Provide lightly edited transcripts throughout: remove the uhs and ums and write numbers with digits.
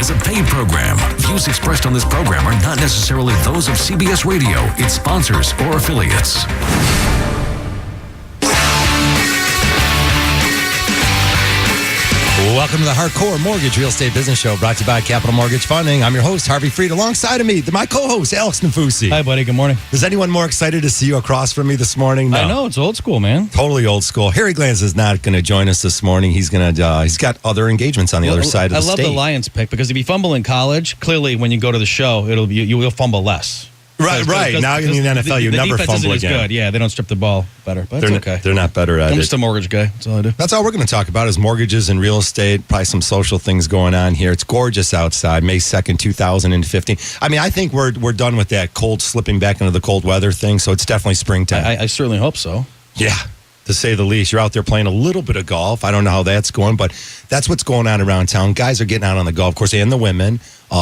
is a paid program. Views expressed on this program are not necessarily those of CBS Radio, its sponsors, or affiliates. Welcome to the Hardcore Mortgage Real Estate Business Show, brought to you by Capital Mortgage Funding. I'm your host, Harvey Freed. Alongside of me, my co-host, Alex Nafusi. Hi, buddy. Good morning. Is anyone more excited to see you across from me this morning? No. I know. It's old school, man. Totally old school. Harry Glanz is not going to join us this morning. He's got other engagements on the other side of the state. I love the Lions pick because if you fumble in college, clearly when you go to the show, you will fumble less. Right. Now in the NFL, you never fumble again. Good. Yeah, they don't strip the ball better, but it's okay. They're not better at it. I'm just a mortgage guy. That's all I do. That's all we're going to talk about is mortgages and real estate, probably some social things going on here. It's gorgeous outside, May 2nd, 2015. I mean, I think we're done with that cold slipping back into the cold weather thing, so it's definitely springtime. I certainly hope so. Yeah, to say the least. You're out there playing a little bit of golf. I don't know how that's going, but that's what's going on around town. Guys are getting out on the golf course, and the women.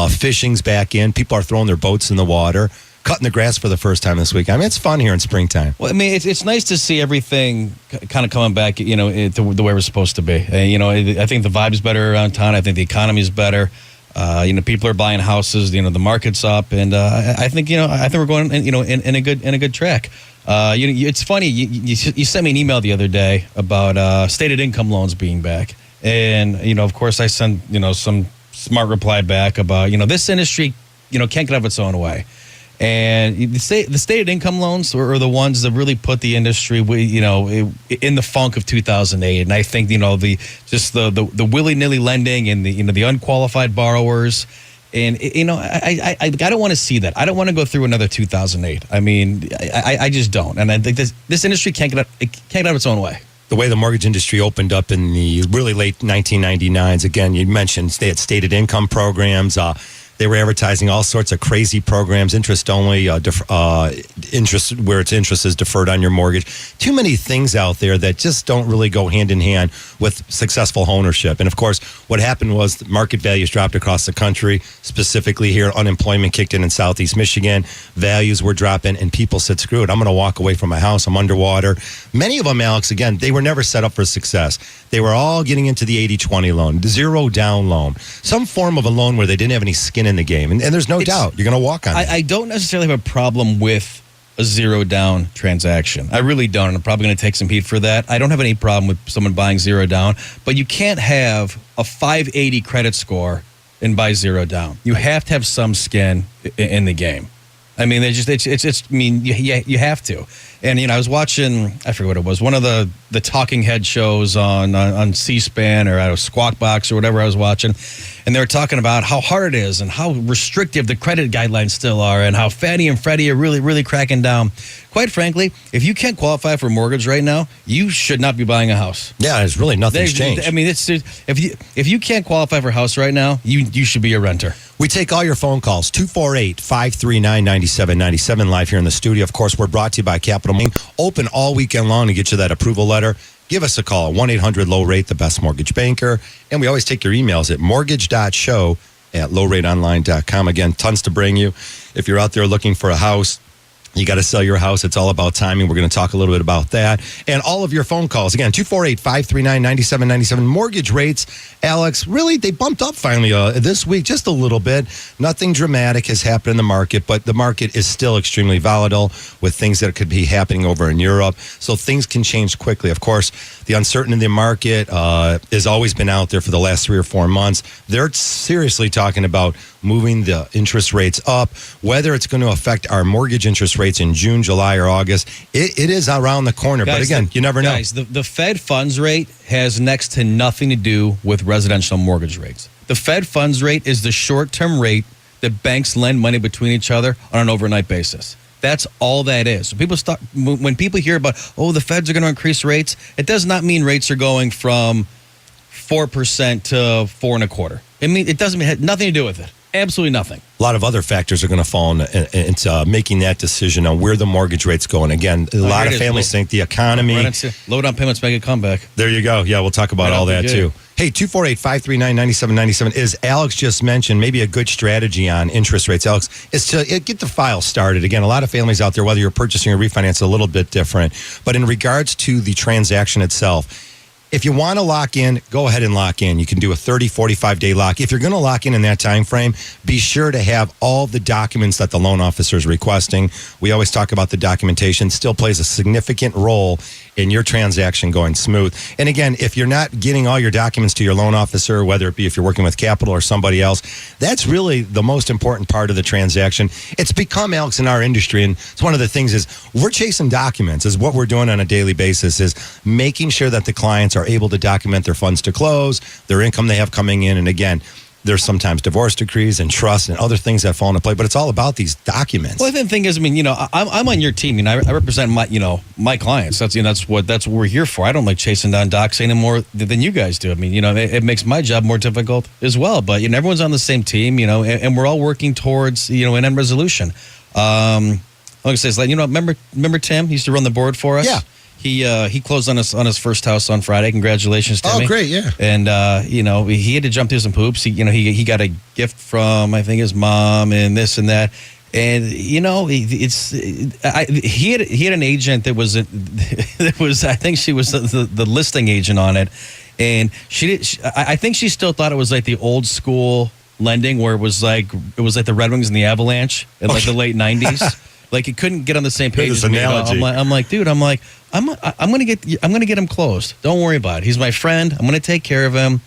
Fishing's back in. People are throwing their boats in the water. Cutting the grass for the first time this week. I mean, it's fun here in springtime. Well, I mean, it's nice to see everything kind of coming back, to the way we're supposed to be. I think the vibe's better around town. I think the economy's better. People are buying houses. The market's up, and I think we're going in a good track. It's funny. You sent me an email the other day about stated income loans being back, and of course I sent some smart reply back about this industry can't get out of its own way. And the stated income loans are the ones that really put the industry, in the funk of 2008. And I think, the willy-nilly lending and the unqualified borrowers. And, I don't want to see that. I don't want to go through another 2008. I mean, I just don't. And I think this industry can't get out of its own way. The way the mortgage industry opened up in the really late 1999s, again, you mentioned they had stated income programs. They were advertising all sorts of crazy programs, interest only, interest where its interest is deferred on your mortgage. Too many things out there that just don't really go hand in hand with successful homeownership. And of course, what happened was the market values dropped across the country, specifically here. Unemployment kicked in Southeast Michigan. Values were dropping, and people said, screw it, I'm going to walk away from my house. I'm underwater. Many of them, Alex, again, they were never set up for success. They were all getting into the 80-20 loan, the zero down loan, some form of a loan where they didn't have any skin in the game. And there's no doubt you're going to walk on it. I don't necessarily have a problem with a zero down transaction. I really don't. And I'm probably going to take some heat for that. I don't have any problem with someone buying zero down, but you can't have a 580 credit score and buy zero down. You have to have some skin in the game. I mean, you have to. And, I was watching, I forget what it was, one of the talking head shows on C-SPAN or Squawk Box or whatever I was watching. And they were talking about how hard it is and how restrictive the credit guidelines still are and how Fannie and Freddie are really, really cracking down. Quite frankly, if you can't qualify for a mortgage right now, you should not be buying a house. Yeah, there's really nothing's changed. I mean, if you can't qualify for a house right now, you should be a renter. We take all your phone calls, 248-539-9797, live here in the studio. Of course, we're brought to you by Capital Mortgage. Open all weekend long to get you that approval letter. Give us a call, 1-800-LOW-RATE, the best mortgage banker. And we always take your emails at mortgage.show@lowrateonline.com. Again, tons to bring you. If you're out there looking for a house, you got to sell your house. It's all about timing. We're going to talk a little bit about that. And all of your phone calls. Again, 248-539-9797. Mortgage rates, Alex, really, they bumped up finally this week just a little bit. Nothing dramatic has happened in the market, but the market is still extremely volatile with things that could be happening over in Europe. So things can change quickly. Of course, the uncertainty in the market has always been out there for the last 3 or 4 months. They're seriously talking about moving the interest rates up, whether it's going to affect our mortgage interest rates in June, July, or August. It is around the corner. Guys, but again, you never know. Guys, the Fed funds rate has next to nothing to do with residential mortgage rates. The Fed funds rate is the short-term rate that banks lend money between each other on an overnight basis. That's all that is. So when people hear about, the Feds are going to increase rates, it does not mean rates are going from 4% to 4.25%. It doesn't have nothing to do with it. Absolutely nothing. A lot of other factors are going to fall into making that decision on where the mortgage rate's going. Again, a lot of families think the economy. Low down payments make a comeback. There you go. Yeah, we'll talk about all that too. Hey, 248-539-9797. As Alex just mentioned, maybe a good strategy on interest rates, Alex, is to get the file started. Again, a lot of families out there, whether you're purchasing or refinance, a little bit different. But in regards to the transaction itself, if you want to lock in, go ahead and lock in. You can do a 30, 45-day lock. If you're going to lock in that time frame, be sure to have all the documents that the loan officer is requesting. We always talk about the documentation. Still plays a significant role in your transaction going smooth. And again, if you're not getting all your documents to your loan officer, whether it be if you're working with Capital or somebody else, that's really the most important part of the transaction. It's become, Alex, in our industry, and it's one of the things is we're chasing documents is what we're doing on a daily basis, is making sure that the clients are able to document their funds to close, their income they have coming in. And again, there's sometimes divorce decrees and trusts and other things that fall into play, but it's all about these documents. Well, the thing is, I mean, I'm on your team. I represent my clients. That's what we're here for. I don't like chasing down docs any more than you guys do. I mean, it makes my job more difficult as well. But everyone's on the same team, and we're all working towards an end resolution. Like I say, remember Tim? He used to run the board for us. Yeah. He closed on his first house on Friday. Congratulations, Timmy. Oh, great, yeah. And he had to jump through some hoops. He got a gift from, I think, his mom and this and that. And he had an agent that was I think she was the listing agent on it, and I think she still thought it was like the old school lending where it was like the Red Wings and the Avalanche in like the late 90s. Like it couldn't get on the same page as me. I'm like, dude, I'm gonna get him closed. Don't worry about it. He's my friend. I'm gonna take care of him.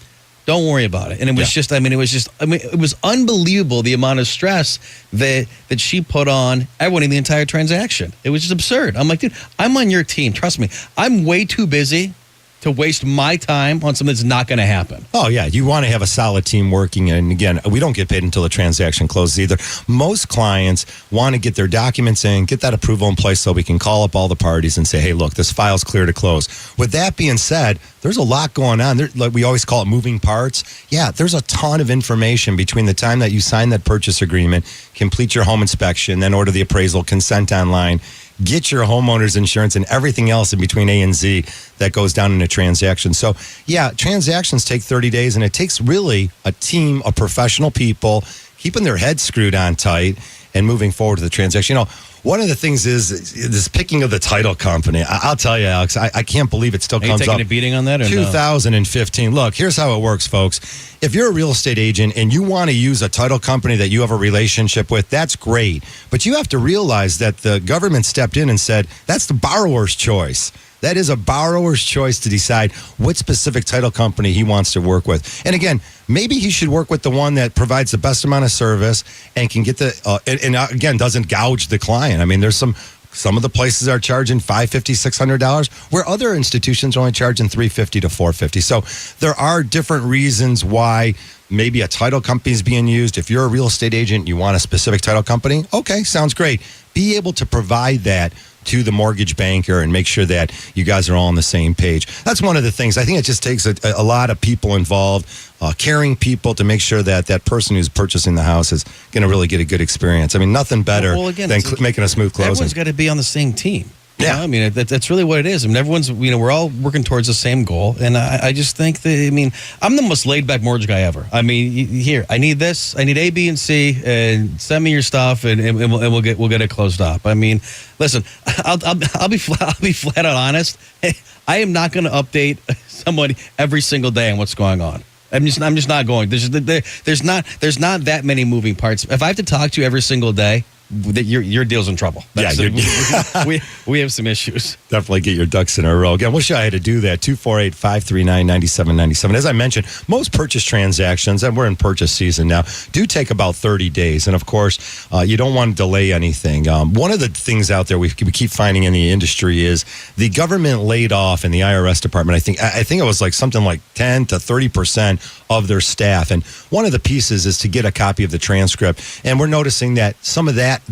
Don't worry about it. And it was it was unbelievable the amount of stress that she put on everyone in the entire transaction. It was just absurd. I'm like, dude, I'm on your team. Trust me. I'm way too busy to waste my time on something that's not going to happen. Oh, yeah. You want to have a solid team working. And again, we don't get paid until the transaction closes either. Most clients want to get their documents in, get that approval in place so we can call up all the parties and say, hey, look, this file's clear to close. With that being said, there's a lot going on. Like we always call it moving parts. Yeah, there's a ton of information between the time that you sign that purchase agreement, complete your home inspection, then order the appraisal, consent online, get your homeowner's insurance and everything else in between A and Z that goes down in a transaction. So, yeah, transactions take 30 days, and it takes really a team of professional people keeping their heads screwed on tight and moving forward to the transaction. One of the things is this picking of the title company. I'll tell you, Alex, I can't believe it still comes up. Are you taking a beating on that? Or 2015. No? Look, here's how it works, folks. If you're a real estate agent and you want to use a title company that you have a relationship with, that's great. But you have to realize that the government stepped in and said, that's the borrower's choice. That is a borrower's choice to decide what specific title company he wants to work with. And again, maybe he should work with the one that provides the best amount of service and can get again, doesn't gouge the client. I mean, there's some of the places are charging $550, $600, where other institutions are only charging $350 to $450. So there are different reasons why maybe a title company is being used. If you're a real estate agent, you want a specific title company, okay, sounds great. Be able to provide that to the mortgage banker and make sure that you guys are all on the same page. That's one of the things. I think it just takes a lot of people involved, caring people to make sure that that person who's purchasing the house is going to really get a good experience. I mean, nothing better than making a smooth closing. Everyone's got to be on the same team. Yeah. I mean, that's really what it is. I mean, everyone's, we're all working towards the same goal. And I just think that, I'm the most laid back mortgage guy ever. I mean, here, I need this, I need A, B, and C, and send me your stuff, and we'll get it closed up. I mean, listen, I'll be flat out honest. I am not going to update somebody every single day on what's going on. I'm just not going. There's not that many moving parts. If I have to talk to you every single day, your deal's in trouble. We have some issues. Definitely get your ducks in a row. Again, we'll show you how to do that. 248-539-9797. As I mentioned, most purchase transactions, and we're in purchase season now, do take about 30 days. And of course, you don't want to delay anything. One of the things out there we keep finding in the industry is the government laid off in the IRS department. I think it was like something like 10 to 30% of their staff. And one of the pieces is to get a copy of the transcript. And we're noticing that some of that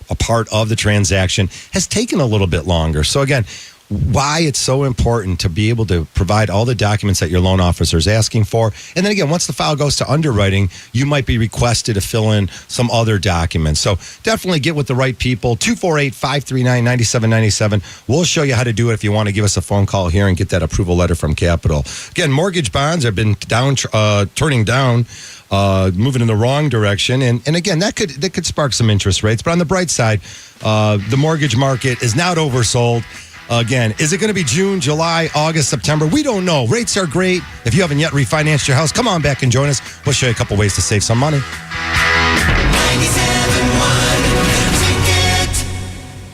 a part of the transaction has taken a little bit longer. So again, why it's so important to be able to provide all the documents that your loan officer is asking for. And then again, once the file goes to underwriting, you might be requested to fill in some other documents. So definitely get with the right people. 248-539-9797. We'll show you how to do it if you want to give us a phone call here and get that approval letter from Capital. Again, mortgage bonds have been turning down, moving in the wrong direction. And again, that could spark some interest rates. But on the bright side, the mortgage market is not oversold. Again, is it going to be June, July, August, September? We don't know. Rates are great. If you haven't yet refinanced your house, come on back and join us. We'll show you a couple ways to save some money.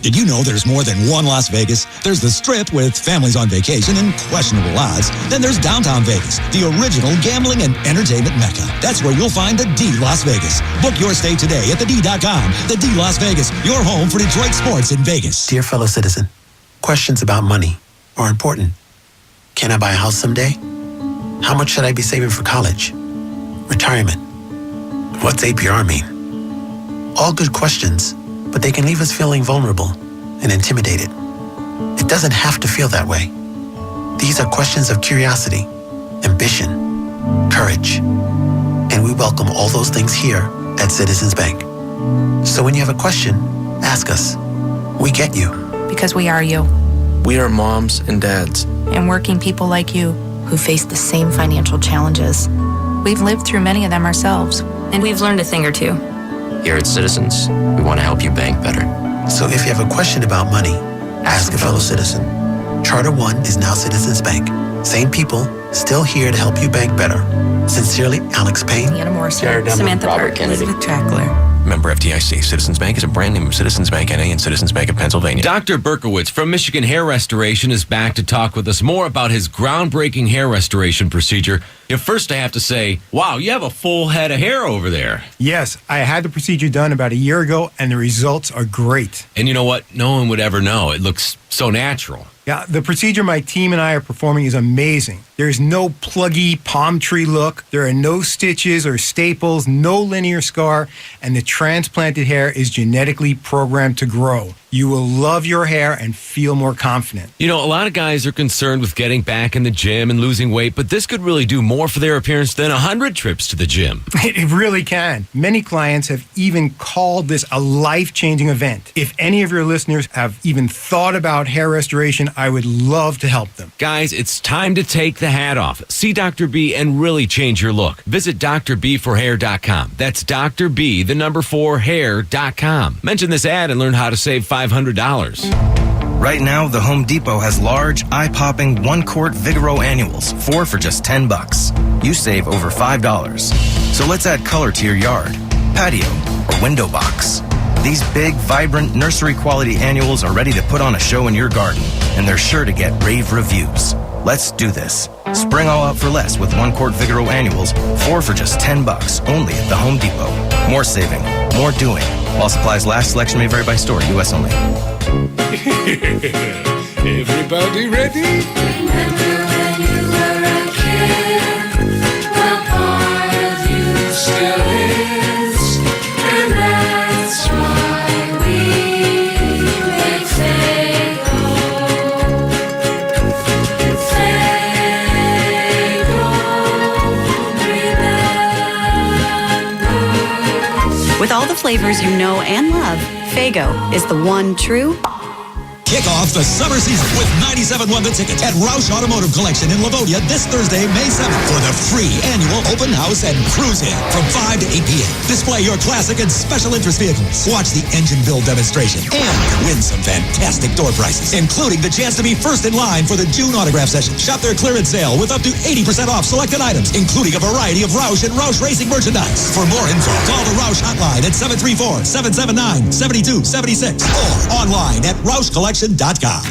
Did you know there's more than one Las Vegas? There's the Strip with families on vacation and questionable odds. Then there's downtown Vegas, the original gambling and entertainment mecca. That's where you'll find the D Las Vegas. Book your stay today at thed.com. The D Las Vegas, your home for Detroit sports in Vegas. Dear fellow citizen, questions about money are important. Can I buy a house someday? How much should I be saving for college? Retirement? What's APR mean? All good questions, but they can leave us feeling vulnerable and intimidated. It doesn't have to feel that way. These are questions of curiosity, ambition, courage, and we welcome all those things here at Citizens Bank. So when you have a question, ask us. We get you. Because we are you. We are moms and dads. And working people like you who face the same financial challenges. We've lived through many of them ourselves, and we've learned a thing or two. Here at Citizens, we want to help you bank better. So if you have a question about money, ask a fellow citizen. Charter One is now Citizens Bank. Same people, still here to help you bank better. Sincerely, Alex Payne, Anna Morrison, Jared Demmer, Samantha Robert Park, Kennedy. Elizabeth Trackler. Member FDIC. Citizens Bank is a brand name of Citizens Bank NA and Citizens Bank of Pennsylvania. Dr. Berkowitz from Michigan Hair Restoration is back to talk with us more about his groundbreaking hair restoration procedure. First, I have to say, wow, you have a full head of hair over there. Yes, I had the procedure done about a year ago, and the results are great. And you know what? No one would ever know. It looks so natural. Yeah, the procedure my team and I are performing is amazing. There's no pluggy palm tree look. There are no stitches or staples, no linear scar, and the transplanted hair is genetically programmed to grow. You will love your hair and feel more confident. You know, a lot of guys are concerned with getting back in the gym and losing weight, but this could really do more for their appearance than 100 trips to the gym. It really can. Many clients have even called this a life-changing event. If any of your listeners have even thought about hair restoration, I would love to help them. Guys, it's time to take the hat off. See Dr. B and really change your look. Visit drbforhair.com. That's Dr. B, the number 4 hair.com. Mention this ad and learn how to save $500. Right now, the Home Depot has large, eye-popping 1-quart Vigoro annuals, 4 for just $10. You save over $5. So let's add color to your yard, patio, or window box. These big, vibrant, nursery-quality annuals are ready to put on a show in your garden, and they're sure to get rave reviews. Let's do this. Spring all out for less with 1-quart Vigoro annuals, 4 for just $10, only at the Home Depot. More saving, more doing. While supplies last, selection may vary by store, U.S. only. Everybody ready? Remember when you were a kid? Well, part of you still is, and that's why we make Faygo. Faygo remembers. With all the flavors you know and love, Faygo is the one true. Kick off the summer season with 97.1 The Ticket at Roush Automotive Collection in Livonia this Thursday, May 7th for the free annual open house and cruise in from 5 to 8 p.m. Display your classic and special interest vehicles. Watch the engine build demonstration and win some fantastic door prizes, including the chance to be first in line for the June autograph session. Shop their clearance sale with up to 80% off selected items, including a variety of Roush and Roush Racing merchandise. For more info, call the Roush hotline at 734-779-7276 or online at RoushCollection.com.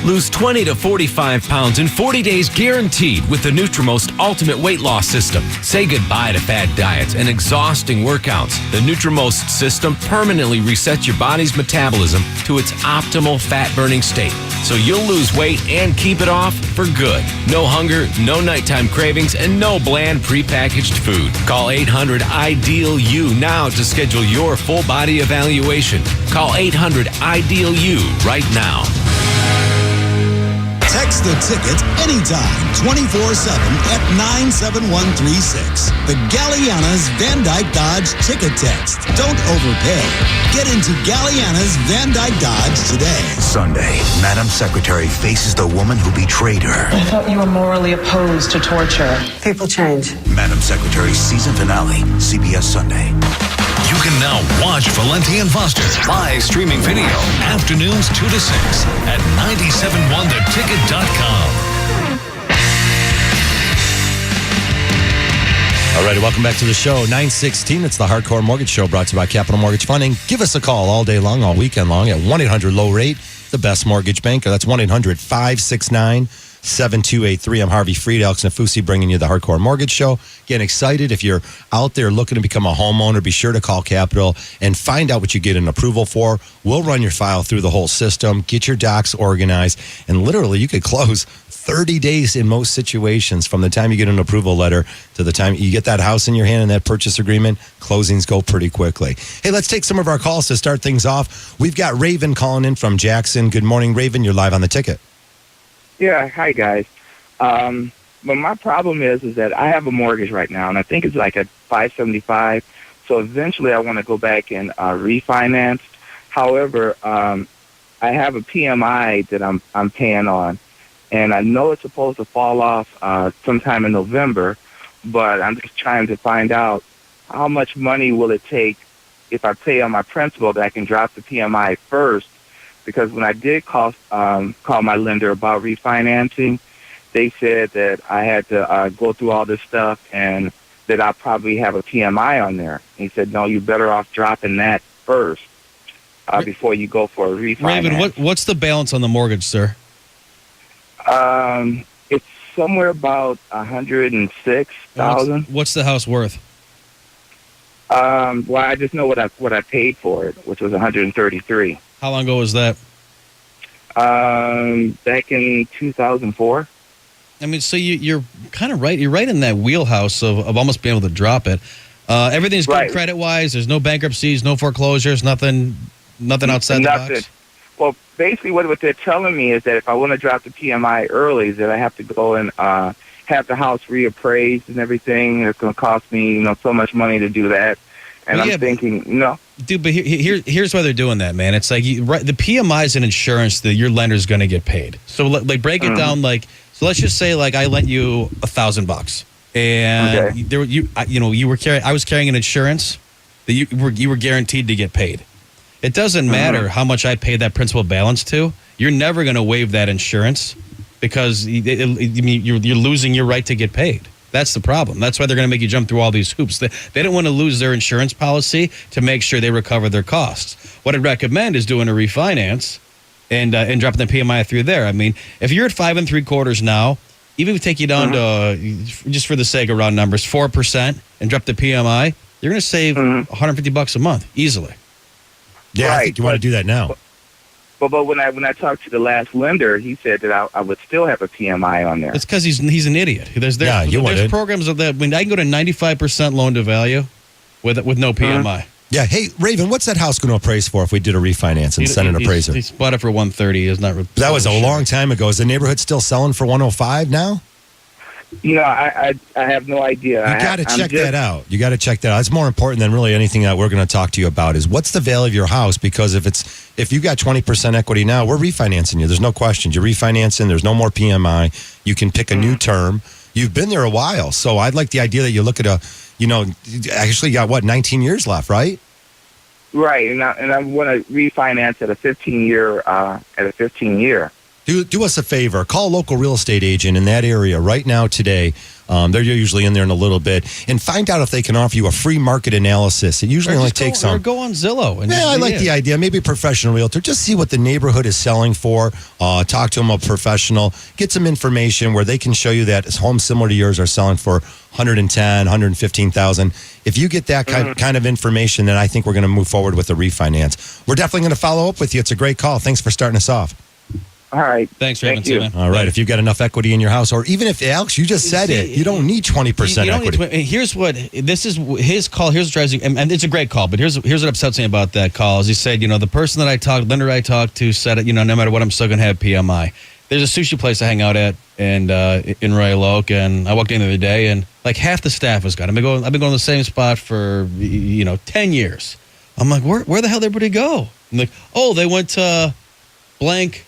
Lose 20 to 45 pounds in 40 days guaranteed with the Nutrimost Ultimate Weight Loss System. Say goodbye to fad diets and exhausting workouts. The Nutrimost system permanently resets your body's metabolism to its optimal fat-burning state, so you'll lose weight and keep it off for good. No hunger, no nighttime cravings, and no bland prepackaged food. Call 800-IDEAL-U now to schedule your full body evaluation. Call 800-IDEAL-U right now. Text the ticket anytime, 24/7 at 97136. The Galliana's Van Dyke Dodge Ticket Text. Don't overpay. Get into Galliana's Van Dyke Dodge today. Sunday, Madam Secretary faces the woman who betrayed her. I thought you were morally opposed to torture. People change. Madam Secretary season finale, CBS Sunday. You can now watch Valenti and Foster live streaming video afternoons 2 to 6 at 971theticket.com. All right, welcome back to the show. 916, it's the Hardcore Mortgage Show brought to you by Capital Mortgage Funding. Give us a call all day long, all weekend long at 1-800-LOW-RATE, the best mortgage banker. That's 1-800-569-7283. I'm Harvey Freed, Alex Nafusi, bringing you the Hardcore Mortgage Show. Getting excited. If you're out there looking to become a homeowner, be sure to call Capital and find out what you get an approval for. We'll run your file through the whole system, get your docs organized, and literally you could close 30 days in most situations from the time you get an approval letter to the time you get that house in your hand and that purchase agreement. Closings go pretty quickly. Hey, let's take some of our calls to start things off. We've got Raven calling in from Jackson. Good morning, Raven. You're live on the ticket. Yeah, hi, guys. But my problem is that I have a mortgage right now, and I think it's like at 575. So eventually I want to go back and refinance. However, I have a PMI that I'm paying on. And I know it's supposed to fall off sometime in November, but I'm just trying to find out how much money will it take if I pay on my principal that I can drop the PMI first. Because when I did call my lender about refinancing, they said that I had to go through all this stuff and that I'll probably have a PMI on there. He said, no, you're better off dropping that first before you go for a refinance. Raven, what's the balance on the mortgage, sir? It's somewhere about $106,000. What's the house worth? Well, I just know what I paid for it, which was $133,000. How long ago was that? Back in 2004. I mean, so you're kind of right. You're right in that wheelhouse of almost being able to drop it. Everything's good Right. credit-wise. There's no bankruptcies, no foreclosures, nothing outside the box. Well, basically what they're telling me is that if I want to drop the PMI early, that I have to go and have the house reappraised and everything. It's going to cost me, so much money to do that. And Well, I'm yeah, thinking, no. Dude, but here's why they're doing that, man. It's like the PMI is an insurance that your lender's going to get paid. So like break it down so let's just say like I lent you $1,000 and you were carrying I was carrying an insurance that you were guaranteed to get paid. It doesn't matter how much I pay that principal balance to. You're never going to waive that insurance because you're losing your right to get paid. That's the problem. That's why they're going to make you jump through all these hoops. They don't want to lose their insurance policy to make sure they recover their costs. What I'd recommend is doing a refinance and dropping the PMI through there. I mean, if you're at 5 3/4 now, even if we take you down to, just for the sake of round numbers, 4% and drop the PMI, you're going to save $150 a month easily. Yeah, I think you want to do that now. But when I talked to the last lender, he said that I would still have a PMI on there. It's because he's an idiot. There's programs of that. When I can go to 95% loan to value with no PMI. Yeah. Hey, Raven, what's that house going to appraise for if we did a refinance and send an appraiser? He bought it for 130. Is not. That was a long time ago. Is the neighborhood still selling for 105 now? I have no idea. You got to check that out. You got to check that out. It's more important than really anything that we're going to talk to you about is what's the value of your house? Because if you got 20% equity now, we're refinancing you. There's no question. You're refinancing. There's no more PMI. You can pick a new term. You've been there a while. So I'd like the idea that you look at actually got 19 years left, right? Right. And I want to refinance at a 15-year. Do us a favor. Call a local real estate agent in that area right now today. They're usually in there in a little bit. And find out if they can offer you a free market analysis. It usually only takes some. Or go on Zillow. I like the idea. Maybe a professional realtor. Just see what the neighborhood is selling for. Talk to them, a professional. Get some information where they can show you that homes similar to yours are selling for $110,000, $115,000. If you get that kind of information, then I think we're going to move forward with the refinance. We're definitely going to follow up with you. It's a great call. Thanks for starting us off. All right. Thanks, Raven. Thank you. All right. If you've got enough equity in your house, or even if, Alex, you just said you don't need 20% equity. Here's this is his call. Here's what drives you, and it's a great call, but here's what upsets me about that call is he said, the person that lender I talked to said, no matter what, I'm still going to have PMI. There's a sushi place I hang out at and in Royal Oak, and I walked in the other day, and like half the staff was gone. I've been going to the same spot for 10 years. I'm like, where the hell did everybody go? I'm like, oh, they went to blank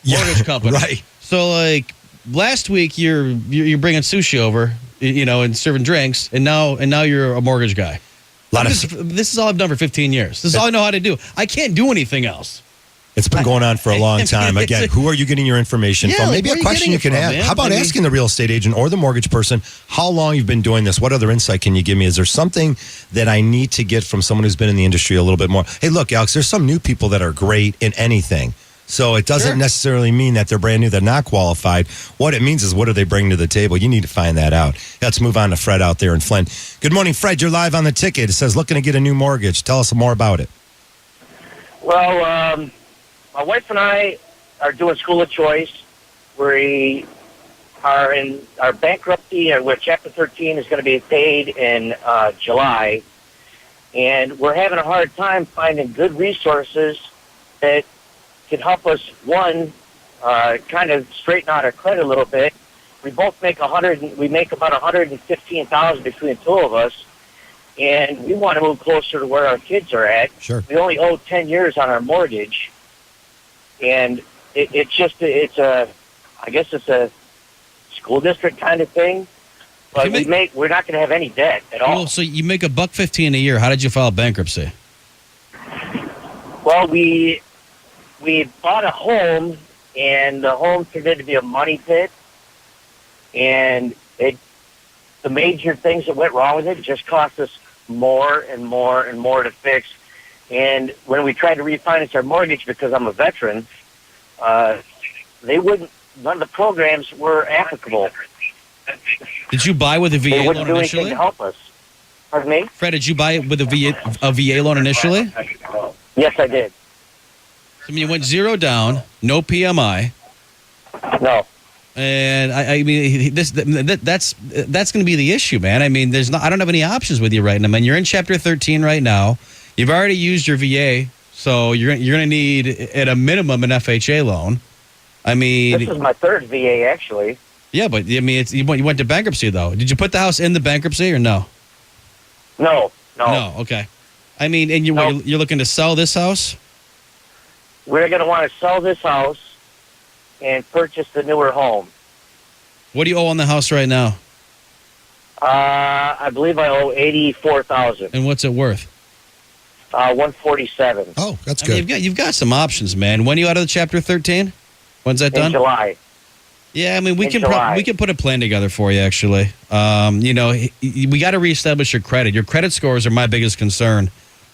mortgage company. Right. So like last week you're bringing sushi over, and serving drinks, and now you're a mortgage guy. This is all I've done for 15 years. This is all I know how to do. I can't do anything else. It's been going on for a long time. Again, who are you getting your information from? Maybe a question you can have. How about asking the real estate agent or the mortgage person how long you've been doing this? What other insight can you give me? Is there something that I need to get from someone who's been in the industry a little bit more? Hey, look, Alex, there's some new people that are great in anything. So it doesn't necessarily mean that they're brand new, they're not qualified. What it means is what do they bring to the table? You need to find that out. Let's move on to Fred out there in Flint. Good morning, Fred. You're live on the ticket. It says looking to get a new mortgage. Tell us more about it. Well, my wife and I are doing school of choice. We are in our bankruptcy, where Chapter 13 is going to be paid in July. And we're having a hard time finding good resources that can help us, one, kind of straighten out our credit a little bit. We both make we make about $115,000 between the two of us, and we want to move closer to where our kids are at. Sure. We only owe 10 years on our mortgage, and I guess it's a school district kind of thing. But we're not going to have any debt at all. Well, so you make $115 a year. How did you file bankruptcy? Well, we bought a home, and the home turned out to be a money pit. And the major things that went wrong with it just cost us more and more and more to fix. And when we tried to refinance our mortgage, because I'm a veteran, none of the programs were applicable. Did you buy with a VA they loan wouldn't do initially? anything to help us. Pardon me? Fred, did you buy it with a VA loan initially? Yes, I did. I mean, you went zero down, no PMI. No. And I mean, that's going to be the issue, man. I mean, I don't have any options with you right now, man. You're in Chapter 13 right now. You've already used your VA, so you're going to need at a minimum an FHA loan. I mean, this is my third VA actually. Yeah, but I mean, you went to bankruptcy though. Did you put the house in the bankruptcy or no? No. Okay. I mean, and you're looking to sell this house? We're going to want to sell this house and purchase the newer home. What do you owe on the house right now? I believe I owe $84,000. And what's it worth? $147,000. Oh, that's good. I mean, you've got some options, man. When are you out of the Chapter 13? When's that done? In July. Yeah, I mean, we can put a plan together for you, actually. We got to reestablish your credit. Your credit scores are my biggest concern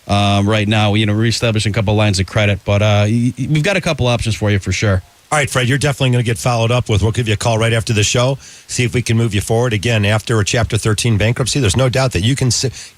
right now. Reestablishing a couple lines of credit. But we've got a couple options for you for sure. All right, Fred, you're definitely going to get followed up with. We'll give you a call right after the show, see if we can move you forward. Again, after a Chapter 13 bankruptcy, there's no doubt that you can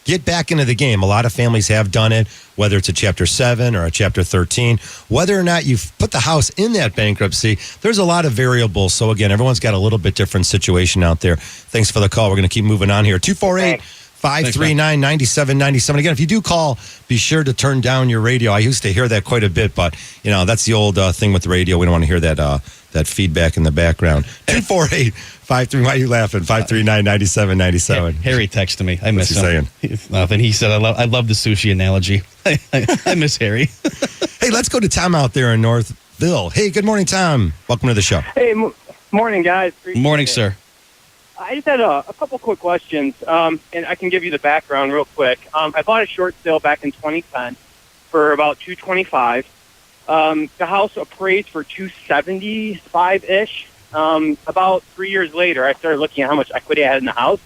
get back into the game. A lot of families have done it, whether it's a Chapter 7 or a Chapter 13. Whether or not you've put the house in that bankruptcy, there's a lot of variables. So, again, everyone's got a little bit different situation out there. Thanks for the call. We're going to keep moving on here. 248 539-9797. Again, if you do call, be sure to turn down your radio. I used to hear that quite a bit, but that's the old thing with the radio. We don't want to hear that feedback in the background. 248-53. Why are you laughing? 539-9797. Harry texted me. I miss him. What's he saying? Nothing. He said, I love the sushi analogy. I miss Harry. Hey, let's go to Tom out there in Northville. Hey, good morning, Tom. Welcome to the show. Hey, morning, guys. Morning, sir. I just had a couple quick questions, and I can give you the background real quick. I bought a short sale back in 2010 for about $225. The house appraised for $275-ish. About 3 years later, I started looking at how much equity I had in the house.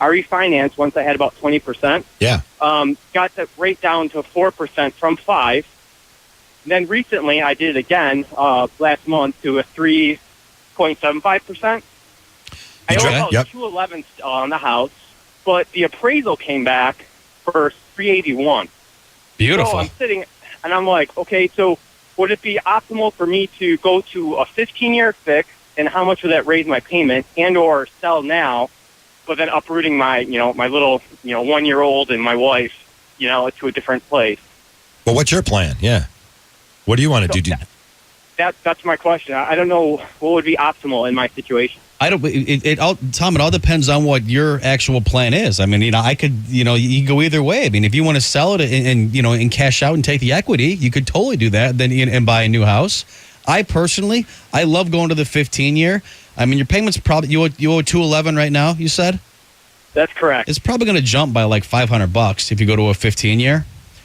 I refinanced once I had about 20%. Yeah. Got that rate down to 4% from 5%. And then recently, I did it again last month to a 3.75%. I owe about $211 on the house, but the appraisal came back for $381. Beautiful. So I'm sitting, and I'm like, okay, so would it be optimal for me to go to a 15-year fix, and how much would that raise my payment, and or sell now, but then uprooting my, my little, 1-year-old and my wife, to a different place? Well, what's your plan? Yeah. What do you want to do? That's my question. I don't know what would be optimal in my situation. Tom, it all depends on what your actual plan is. I mean, I could, you can go either way. I mean, if you want to sell it and cash out and take the equity, you could totally do that and buy a new house. I personally, I love going to the 15-year. I mean, your payment's probably, you owe $211 right now, you said? That's correct. It's probably going to jump by like $500 if you go to a 15-year.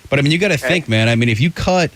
But I mean, you got to think, man. I mean, if you cut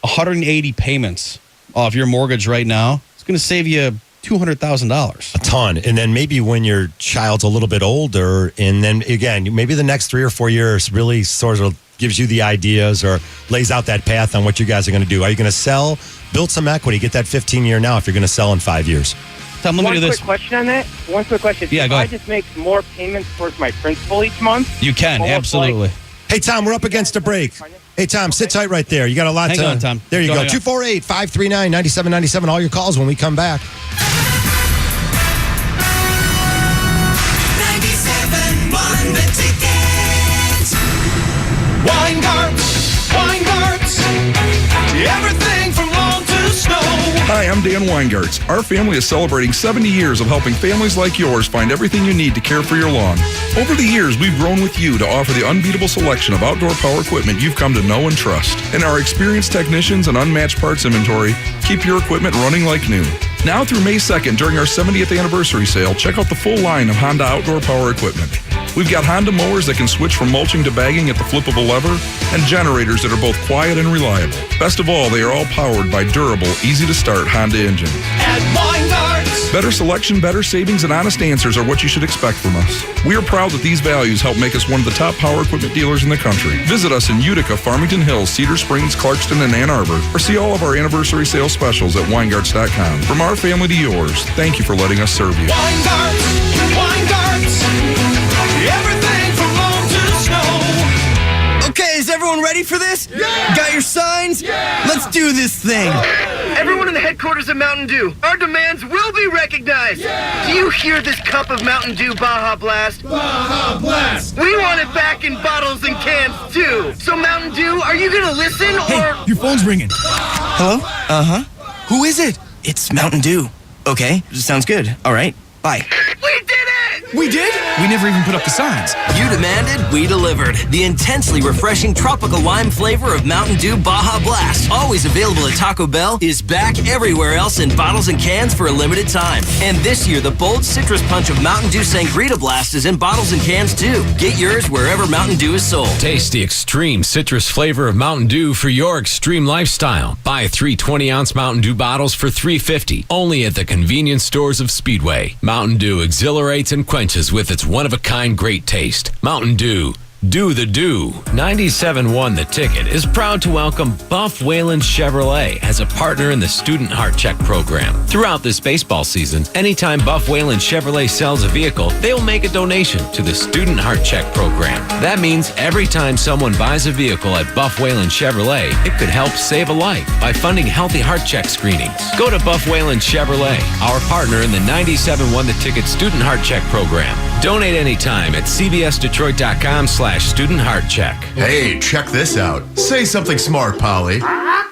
180 payments off your mortgage right now, it's going to save you $200,000. A ton. And then maybe when your child's a little bit older, and then again, maybe the next 3 or 4 years really sort of gives you the ideas or lays out that path on what you guys are going to do. Are you going to sell, build some equity, get that 15-year now if you're going to sell in 5 years? Tom, let me do One this. quick question on that. One quick question. Yeah, if go I ahead. just make more payments towards my principal each month? You can, almost absolutely. like- Hey, Tom, we're up against a break. Hey, Tom, sit tight right there. You got a lot Hang to... on, Tom. There you Go go. ahead. 248-539-9797. All your calls when we come back. 97.1 The Ticket. Weingarts, everything from lawn to snow. Hi, I'm Dan Weingarts. Our family is celebrating 70 years of helping families like yours find everything you need to care for your lawn. Over the years, we've grown with you to offer the unbeatable selection of outdoor power equipment you've come to know and trust. And our experienced technicians and unmatched parts inventory keep your equipment running like new. Now through May 2nd, during our 70th anniversary sale, check out the full line of Honda outdoor power equipment. We've got Honda mowers that can switch from mulching to bagging at the flip of a lever, and generators that are both quiet and reliable. Best of all, they are all powered by durable, easy-to-start Honda engines. At Weingarts. Better selection, better savings, and honest answers are what you should expect from us. We are proud that these values help make us one of the top power equipment dealers in the country. Visit us in Utica, Farmington Hills, Cedar Springs, Clarkston, and Ann Arbor, or see all of our anniversary sales specials at Weingarts.com. From our family to yours, thank you for letting us serve you. Weingarts, everything from lawn to snow. Okay, is everyone ready for this? Yeah! Got your signs? Yeah! Let's do this thing. Everyone in the headquarters of Mountain Dew, our demands will be recognized. Yeah! Do you hear this cup of Mountain Dew Baja Blast? Baja Blast. We want it back in bottles and cans, too. So, Mountain Dew, are you going to listen or... Your phone's ringing. Hello? Uh-huh. Who is it? It's Mountain Dew. Okay, sounds good. All right, bye. We did it! We did? We never even put up the signs. You demanded, we delivered. The intensely refreshing tropical lime flavor of Mountain Dew Baja Blast, always available at Taco Bell, is back everywhere else in bottles and cans for a limited time. And this year, the bold citrus punch of Mountain Dew Sangrita Blast is in bottles and cans too. Get yours wherever Mountain Dew is sold. Taste the extreme citrus flavor of Mountain Dew for your extreme lifestyle. Buy 3 20-ounce Mountain Dew bottles for $3.50, only at the convenience stores of Speedway. Mountain Dew exhilarates and quenches with its one-of-a-kind great taste. Mountain Dew. Do the do. 97.1 The Ticket is proud to welcome Buff Whalen Chevrolet as a partner in the Student Heart Check program. Throughout this baseball season, anytime Buff Whalen Chevrolet sells a vehicle, they will make a donation to the Student Heart Check program. That means every time someone buys a vehicle at Buff Whalen Chevrolet, it could help save a life by funding healthy heart check screenings. Go to Buff Whalen Chevrolet, our partner in the 97.1 The Ticket Student Heart Check program. Donate anytime at cbsdetroit.com/student heart check. Hey, check this out. Say something smart, Polly.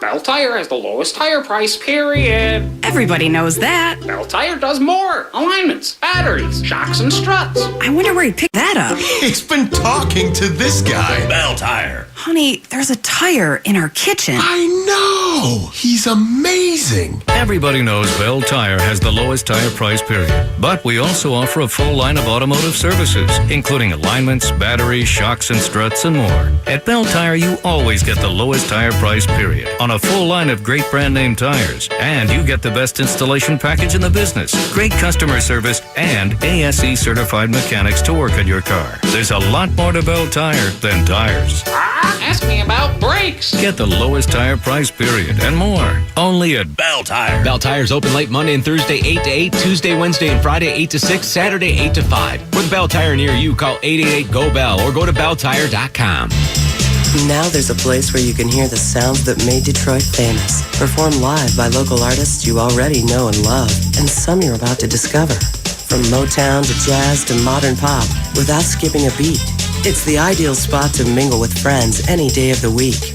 Bell Tire has the lowest tire price, period. Everybody knows that. Bell Tire does more. Alignments, batteries, shocks, and struts. I wonder where he picked that up. He's been talking to this guy. Bell Tire. Honey, there's a tire in our kitchen. I know. He's amazing. Everybody knows Bell Tire has the lowest tire price, period. But we also offer a full line of automotive services, including alignments, batteries, shocks and struts, and more. At Bell Tire, you always get the lowest tire price, period, on a full line of great brand name tires. And you get the best installation package in the business, great customer service, and ASE certified mechanics to work on your car. There's a lot more to Bell Tire than tires. Ask me about brakes. Get the lowest tire price, period, and more. Only at Bell Tire. Bell Tire's open late Monday and Thursday 8 to 8, Tuesday, Wednesday, and Friday 8 to 6, Saturday 8 to 5. For the Bell Tire near you, call 888-GO-BELL or go to belltire.com. Now there's a place where you can hear the sounds that made Detroit famous, performed live by local artists you already know and love, and some you're about to discover. From Motown to jazz to modern pop, without skipping a beat. It's the ideal spot to mingle with friends any day of the week.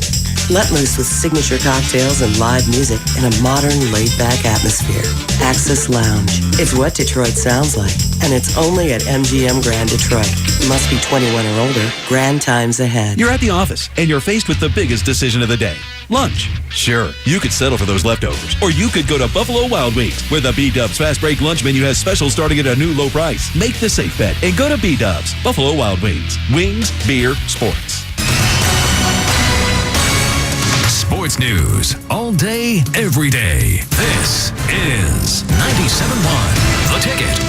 Let loose with signature cocktails and live music in a modern, laid-back atmosphere. Access Lounge. It's what Detroit sounds like, and it's only at MGM Grand Detroit. Must be 21 or older. Grand times ahead. You're at the office, and you're faced with the biggest decision of the day. Lunch. Sure, you could settle for those leftovers. Or you could go to Buffalo Wild Wings, where the B-Dubs Fast Break Lunch Menu has specials starting at a new low price. Make the safe bet and go to B-Dubs. Buffalo Wild Wings. Wings, beer, sports. Sports news all day, every day. This is 97.1 The Ticket.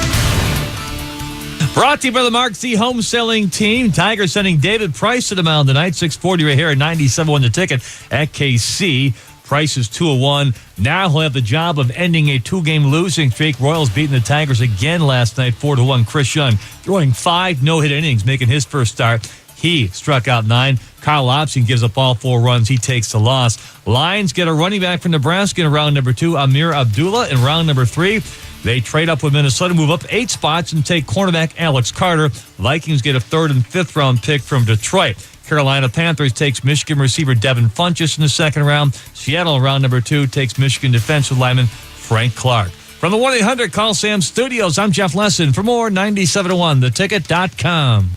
Brought to you by the Mark C. Home Selling Team. Tigers sending David Price to the mound tonight. 6:40 right here at 97.1 The Ticket at KC. Price is 2-1. Now he'll have the job of ending a 2-game losing streak. Royals beating the Tigers again last night, 4-1. Chris Young throwing 5 no-hit innings, making his first start. He struck out 9. Kyle Lobson gives up all 4 runs. He takes the loss. Lions get a running back from Nebraska in round number 2, Amir Abdullah in round number 3. They trade up with Minnesota, move up 8 spots, and take cornerback Alex Carter. Vikings get a 3rd and 5th round pick from Detroit. Carolina Panthers takes Michigan receiver Devin Funchess in the 2nd round. Seattle in round number 2 takes Michigan defensive lineman Frank Clark. From the 1-800 Call Sam Studios, I'm Jeff Lesson. For more, 97.1theticket.com.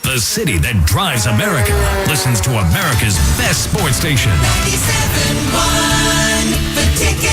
The city that drives America listens to America's best sports station. 97.1 The Ticket.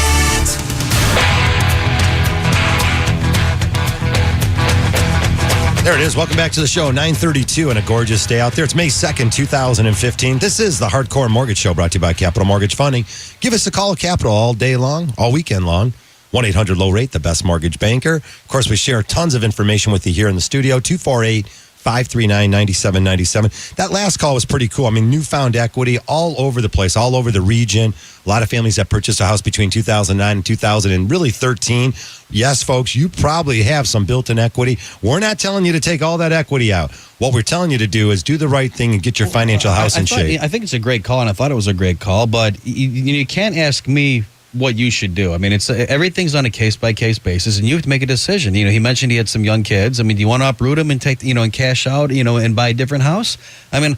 There it is. Welcome back to the show. 9:32 and a gorgeous day out there. It's May 2nd, 2015. This is the Hardcore Mortgage Show brought to you by Capital Mortgage Funding. Give us a call at Capital all day long, all weekend long. 1-800-LOW-RATE, the best mortgage banker. Of course, we share tons of information with you here in the studio. 248-539-9797. That last call was pretty cool. I mean, newfound equity all over the place, all over the region. A lot of families that purchased a house between 2009 and 2013. Yes, folks, you probably have some built-in equity. We're not telling you to take all that equity out. What we're telling you to do is do the right thing and get your financial house in shape. I think it's a great call, and I thought it was a great call, but you can't ask me what you should do. I mean, it's everything's on a case-by-case basis, and you have to make a decision. He mentioned he had some young kids. I mean, do you want to uproot them and take, and cash out, and buy a different house? I mean,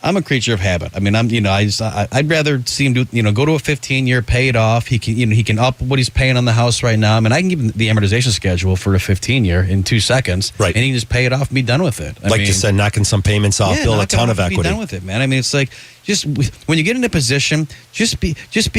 I'm a creature of habit. I mean, I'd rather see him do, go to a 15-year, pay it off. He can up what he's paying on the house right now. I mean, I can give him the amortization schedule for a 15-year in 2 seconds, right? And he can just pay it off and be done with it. Like you said, knocking some payments off, build a ton of equity. Be done with it, man. I mean, it's like just when you get in a position, just be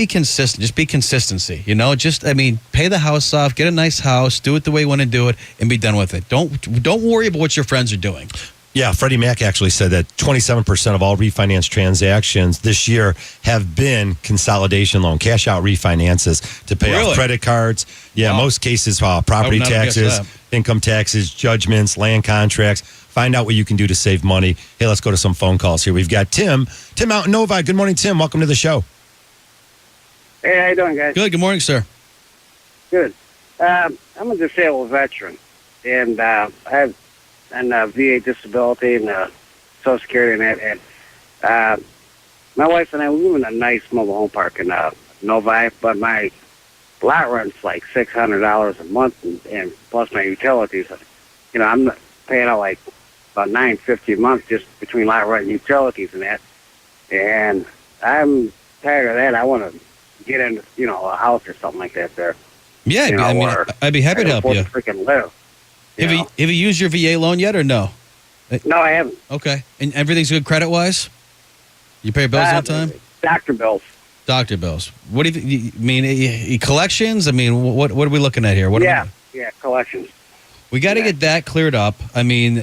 consistent. Just be consistency. Pay the house off, get a nice house, do it the way you want to do it, and be done with it. Don't worry about what your friends are doing. Yeah, Freddie Mac actually said that 27% of all refinance transactions this year have been consolidation loan, cash out refinances to pay off credit cards. Yeah, most cases, property taxes, income taxes, judgments, land contracts. Find out what you can do to save money. Hey, let's go to some phone calls here. We've got Tim out in Novi. Good morning, Tim. Welcome to the show. Hey, how you doing, guys? Good morning, sir. Good. I'm a disabled veteran, and I have VA disability and Social Security and that. And my wife and I, we live in a nice mobile home park in Novi, but my lot rent's like $600 a month, and plus my utilities. I'm paying out like about $950 a month just between lot rent and utilities and that. And I'm tired of that. I want to get into a house or something like that there. Yeah, I'd be happy to help you. Freaking live. Have you used your VA loan yet or no? No, I haven't. Okay. And everything's good credit-wise? You pay your bills on time? Doctor bills. Doctor bills. What do you mean? Collections? I mean, what are we looking at here? Yeah, collections. We got to get that cleared up. I mean,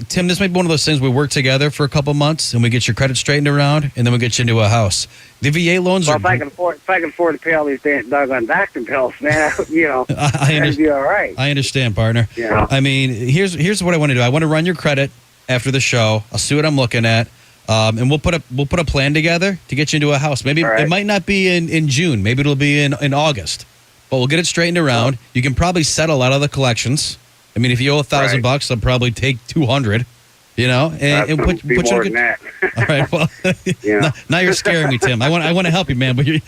Tim, this might be one of those things we work together for a couple months and we get your credit straightened around, and then we get you into a house. The VA loans if I can afford to pay all these doggone doctor bills, man, I'd be all right. I understand, partner. Yeah. I mean, here's what I want to do. I want to run your credit after the show. I'll see what I'm looking at. And we'll put a plan together to get you into a house. Maybe it might not be in June. Maybe it'll be in August. But we'll get it straightened around. You can probably settle out of the collections. I mean, if you owe $1,000, I'll probably take $200, You know, and put you in a more good. than that. All right. Well, now you're scaring me, Tim. I want to help you, man, but you're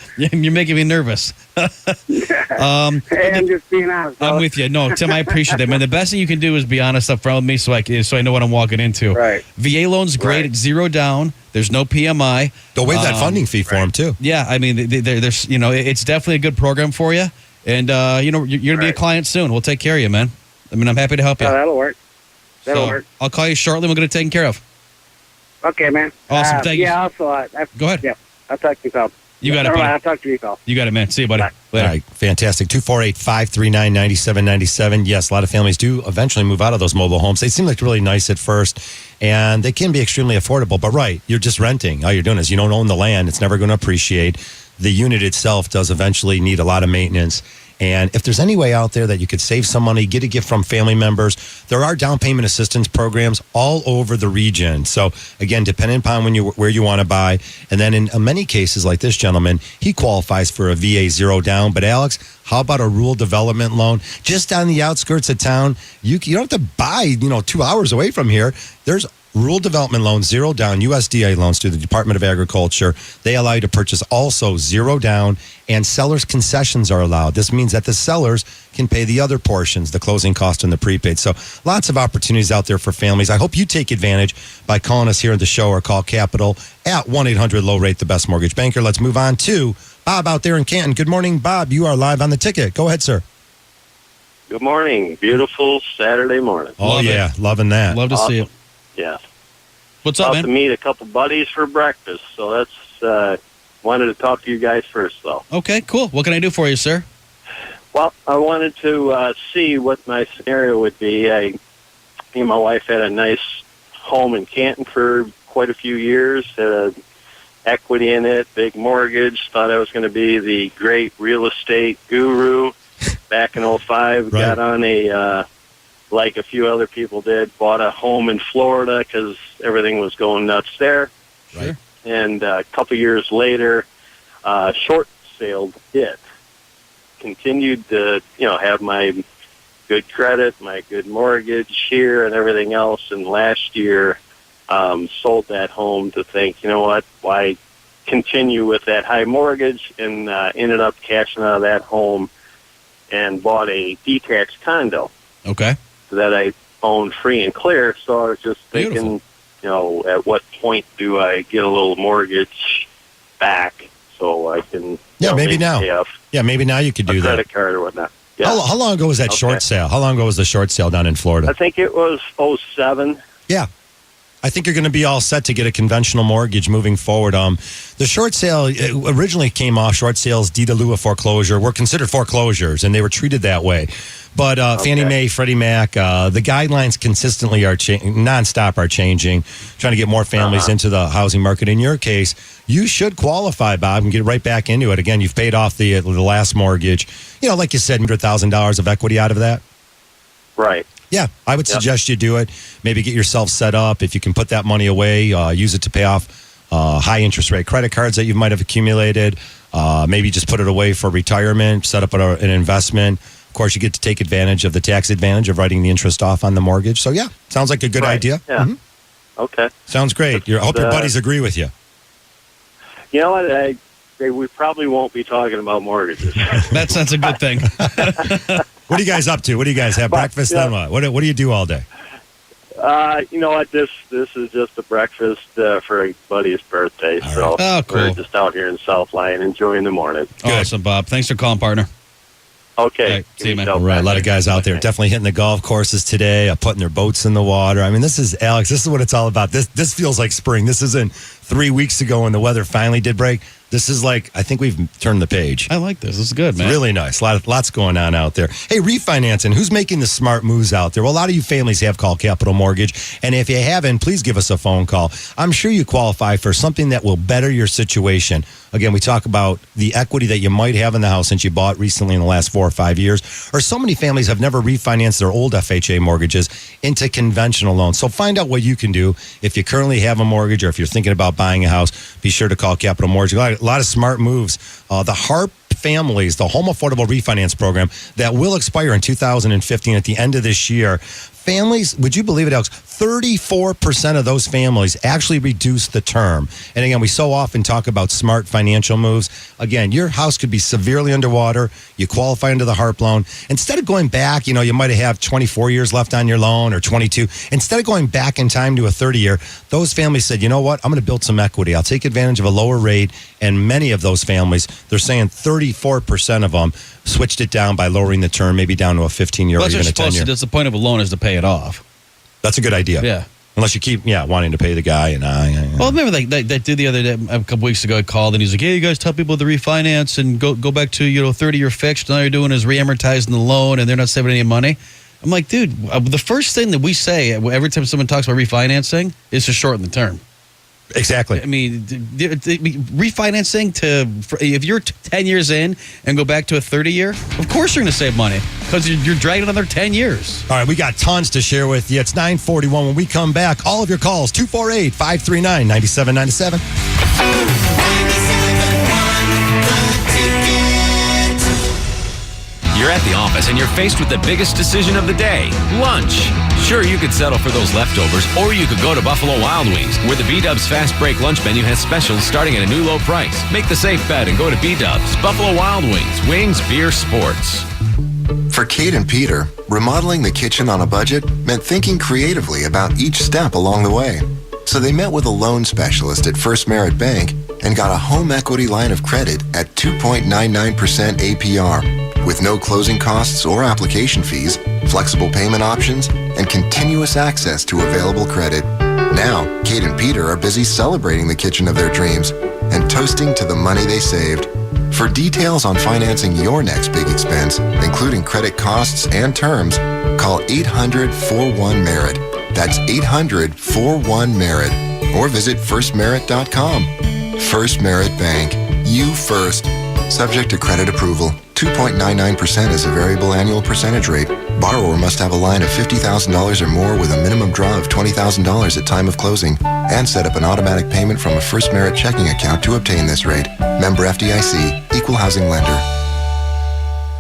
making me nervous. Hey, I'm just being honest. I'm with you. No, Tim, I appreciate that, man. The best thing you can do is be honest up front with me, so I know what I'm walking into. Right. VA loan's great. It's 0 down. There's no PMI. They'll waive that funding fee for them too. Yeah, I mean, there's it's definitely a good program for you, and you're gonna be a client soon. We'll take care of you, man. I mean, I'm happy to help you. Oh, that'll work. That'll work. I'll call you shortly. We'll get it taken care of. Okay, man. Awesome. Thank you. Yeah. Also, Go ahead. Yeah, I'll talk to you, Phil. You got it, All buddy. right, I'll talk to you, Phil. You got it, man. See you, buddy. Bye. Later. All right, fantastic. 248-539-9797. Yes, a lot of families do eventually move out of those mobile homes. They seem like really nice at first, and they can be extremely affordable. But right, you're just renting. All you're doing is you don't own the land. It's never going to appreciate. The unit itself does eventually need a lot of maintenance. And if there's any way out there that you could save some money, get a gift from family members, there are down payment assistance programs all over the region. So again, depending upon where you want to buy. And then in many cases like this gentleman, he qualifies for a VA 0 down. But Alex, how about a rural development loan? Just on the outskirts of town, you don't have to buy, 2 hours away from here. There's rural development loans, 0 down, USDA loans through the Department of Agriculture. They allow you to purchase also 0 down, and sellers' concessions are allowed. This means that the sellers can pay the other portions, the closing cost and the prepaid. So lots of opportunities out there for families. I hope you take advantage by calling us here at the show or call Capital at 1-800-LOW-RATE, the best mortgage banker. Let's move on to Bob out there in Canton. Good morning, Bob. You are live on the ticket. Go ahead, sir. Good morning. Beautiful Saturday morning. Loving that. Love to see you. Yeah. What's up, man? To meet a couple buddies for breakfast, so that's wanted to talk to you guys first, though. Okay, cool. What can I do for you, sir? Well, I wanted to see what my scenario would be. Me and my wife had a nice home in Canton for quite a few years, had equity in it, big mortgage, thought I was going to be the great real estate guru back in 2005. Got on like a few other people did, bought a home in Florida because everything was going nuts there. Right. And a couple years later, short sailed it. Continued to, have my good credit, my good mortgage here and everything else. And last year, sold that home to think, why continue with that high mortgage, and ended up cashing out of that home and bought a detached condo. Okay. That I own free and clear. So I was just thinking, at what point do I get a little mortgage back so I can maybe now. pay off Maybe now you could do a that. credit card or whatnot. Yeah. How long ago was that short sale? How long ago was the short sale down in Florida? I think it was 2007. Yeah. I think you're going to be all set to get a conventional mortgage moving forward. The short sale originally came off short sales, deed in lieu of foreclosure, were considered foreclosures, and they were treated that way. But Fannie Mae, Freddie Mac, the guidelines consistently nonstop are changing, trying to get more families into the housing market. In your case, you should qualify, Bob, and get right back into it. Again, you've paid off the last mortgage. Like you said, $100,000 of equity out of that. Right. Yeah, I would suggest you do it. Maybe get yourself set up. If you can put that money away, use it to pay off high interest rate credit cards that you might have accumulated. Maybe just put it away for retirement, set up an investment. Of course, you get to take advantage of the tax advantage of writing the interest off on the mortgage. So, yeah, sounds like a good idea. Yeah. Mm-hmm. Okay. Sounds great. I hope your buddies agree with you. You know what? We probably won't be talking about mortgages. That's a good thing. What are you guys up to? What do you guys have? Breakfast then what? What do you do all day? You know what? This is just a breakfast for a buddy's birthday. Right. So we're just out here in South Lyon enjoying the morning. Awesome, Bob. Thanks for calling, partner. Okay. See you, man. All right. A lot of guys out there definitely hitting the golf courses today, putting their boats in the water. I mean, this is what it's all about. This feels like spring. This isn't 3 weeks ago when the weather finally did break. This is like, I think we've turned the page. I like this. This is good, man. It's really nice. Lots going on out there. Hey, refinancing. Who's making the smart moves out there? Well, a lot of you families have called Capital Mortgage. And if you haven't, please give us a phone call. I'm sure you qualify for something that will better your situation. Again, we talk about the equity that you might have in the house since you bought recently in the last 4 or 5 years. Or so many families have never refinanced their old FHA mortgages into conventional loans. So find out what you can do. If you currently have a mortgage or if you're thinking about buying a house, be sure to call Capital Mortgage. A lot of smart moves. The HARP Families, the Home Affordable Refinance Program that will expire in 2015 at the end of this year. Families, would you believe it, Alex? 34% of those families actually reduce the term. And again, we so often talk about smart financial moves. Again, your house could be severely underwater. You qualify under the HARP loan. Instead of going back, you might have 24 years left on your loan or 22. Instead of going back in time to a 30-year, those families said, you know what? I'm going to build some equity. I'll take advantage of a lower rate. And many of those families, they're saying 34% of them switched it down by lowering the term, maybe down to a 15-year or even a 10-year. That's the point of a loan, is to pay it off. That's a good idea. Yeah. Unless you keep, wanting to pay the guy. Well, remember that did the other day, a couple weeks ago, I called and he's like, hey, you guys tell people to refinance and go back to, 30-year fixed. And all you're doing is re-amortizing the loan and they're not saving any money. I'm like, dude, the first thing that we say every time someone talks about refinancing is to shorten the term. Exactly. I mean, refinancing if you're 10 years in and go back to a 30-year, of course you're going to save money because you're dragging another 10 years. All right, we got tons to share with you. It's 9:41. When we come back, all of your calls, 248-539-9797. You're at the office and you're faced with the biggest decision of the day, lunch. Sure, you could settle for those leftovers, or you could go to Buffalo Wild Wings, where the B-Dubs Fast Break lunch menu has specials starting at a new low price. Make the safe bet and go to B-Dubs. Buffalo Wild Wings. Wings, beer, sports. For Kate and Peter, remodeling the kitchen on a budget meant thinking creatively about each step along the way. So they met with a loan specialist at First Merit Bank and got a home equity line of credit at 2.99% APR, with no closing costs or application fees, flexible payment options, and continuous access to available credit. Now, Kate and Peter are busy celebrating the kitchen of their dreams and toasting to the money they saved. For details on financing your next big expense, including credit costs and terms, call 800-41-MERIT. That's 800-41-MERIT. Or visit firstmerit.com. First Merit Bank. You first. Subject to credit approval. 2.99% is a variable annual percentage rate. Borrower must have a line of $50,000 or more with a minimum draw of $20,000 at time of closing and set up an automatic payment from a First Merit checking account to obtain this rate. Member FDIC. Equal housing lender.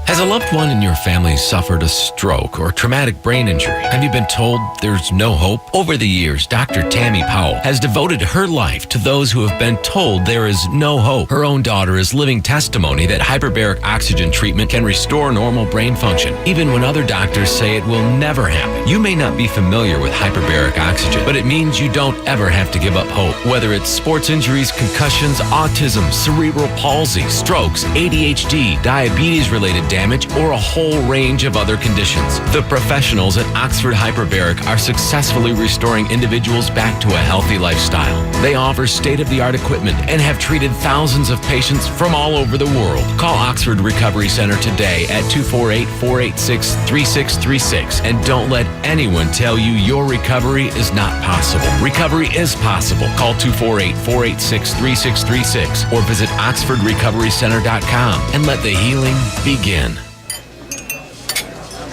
Has a loved one in your family suffered a stroke or traumatic brain injury? Have you been told there's no hope? Over the years, Dr. Tammy Powell has devoted her life to those who have been told there is no hope. Her own daughter is living testimony that hyperbaric oxygen treatment can restore normal brain function, even when other doctors say it will never happen. You may not be familiar with hyperbaric oxygen, but it means you don't ever have to give up hope. Whether it's sports injuries, concussions, autism, cerebral palsy, strokes, ADHD, diabetes-related damage, or a whole range of other conditions. The professionals at Oxford Hyperbaric are successfully restoring individuals back to a healthy lifestyle. They offer state-of-the-art equipment and have treated thousands of patients from all over the world. Call Oxford Recovery Center today at 248-486-3636 and don't let anyone tell you your recovery is not possible. Recovery is possible. Call 248-486-3636 or visit oxfordrecoverycenter.com and let the healing begin.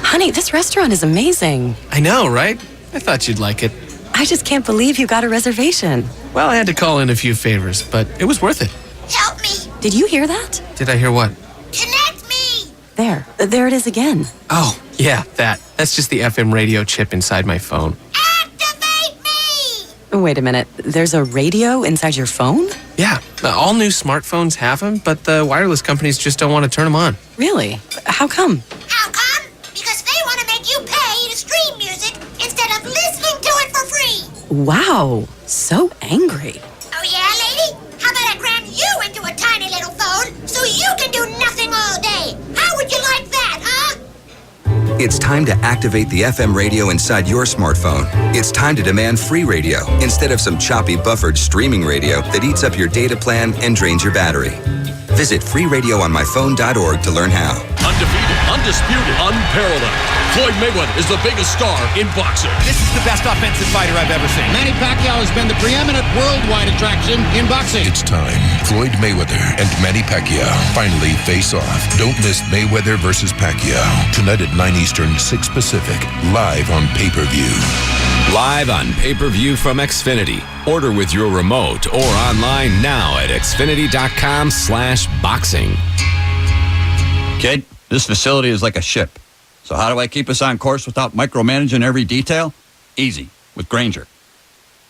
Honey, this restaurant is amazing. I know, right? I thought you'd like it. I just can't believe you got a reservation. Well, I had to call in a few favors, but it was worth it. Help me! Did you hear that? Did I hear what? Connect me! There it is again. Oh, yeah, that. That's just the FM radio chip inside my phone. Activate me! Wait a minute. There's a radio inside your phone? Yeah, all new smartphones have them, but the wireless companies just don't want to turn them on. Really? How come? How come? Because they want to make you pay to stream music instead of listening to it for free. Wow. So angry. Oh yeah, lady? How about I cram you into a tiny little phone so you can do nothing all day? How would you like that, huh? It's time to activate the FM radio inside your smartphone. It's time to demand free radio instead of some choppy buffered streaming radio that eats up your data plan and drains your battery. Visit freeradioonmyphone.org to learn how. Undefeated, undisputed, unparalleled. Floyd Mayweather is the biggest star in boxing. This is the best offensive fighter I've ever seen. Manny Pacquiao has been the preeminent worldwide attraction in boxing. It's time. Floyd Mayweather and Manny Pacquiao finally face off. Don't miss Mayweather versus Pacquiao. Tonight at 9 Eastern, 6 Pacific. Live on pay-per-view. Live on pay-per-view from Xfinity. Order with your remote or online now at xfinity.com/boxing. Kid, this facility is like a ship. So how do I keep us on course without micromanaging every detail? Easy. with Grainger.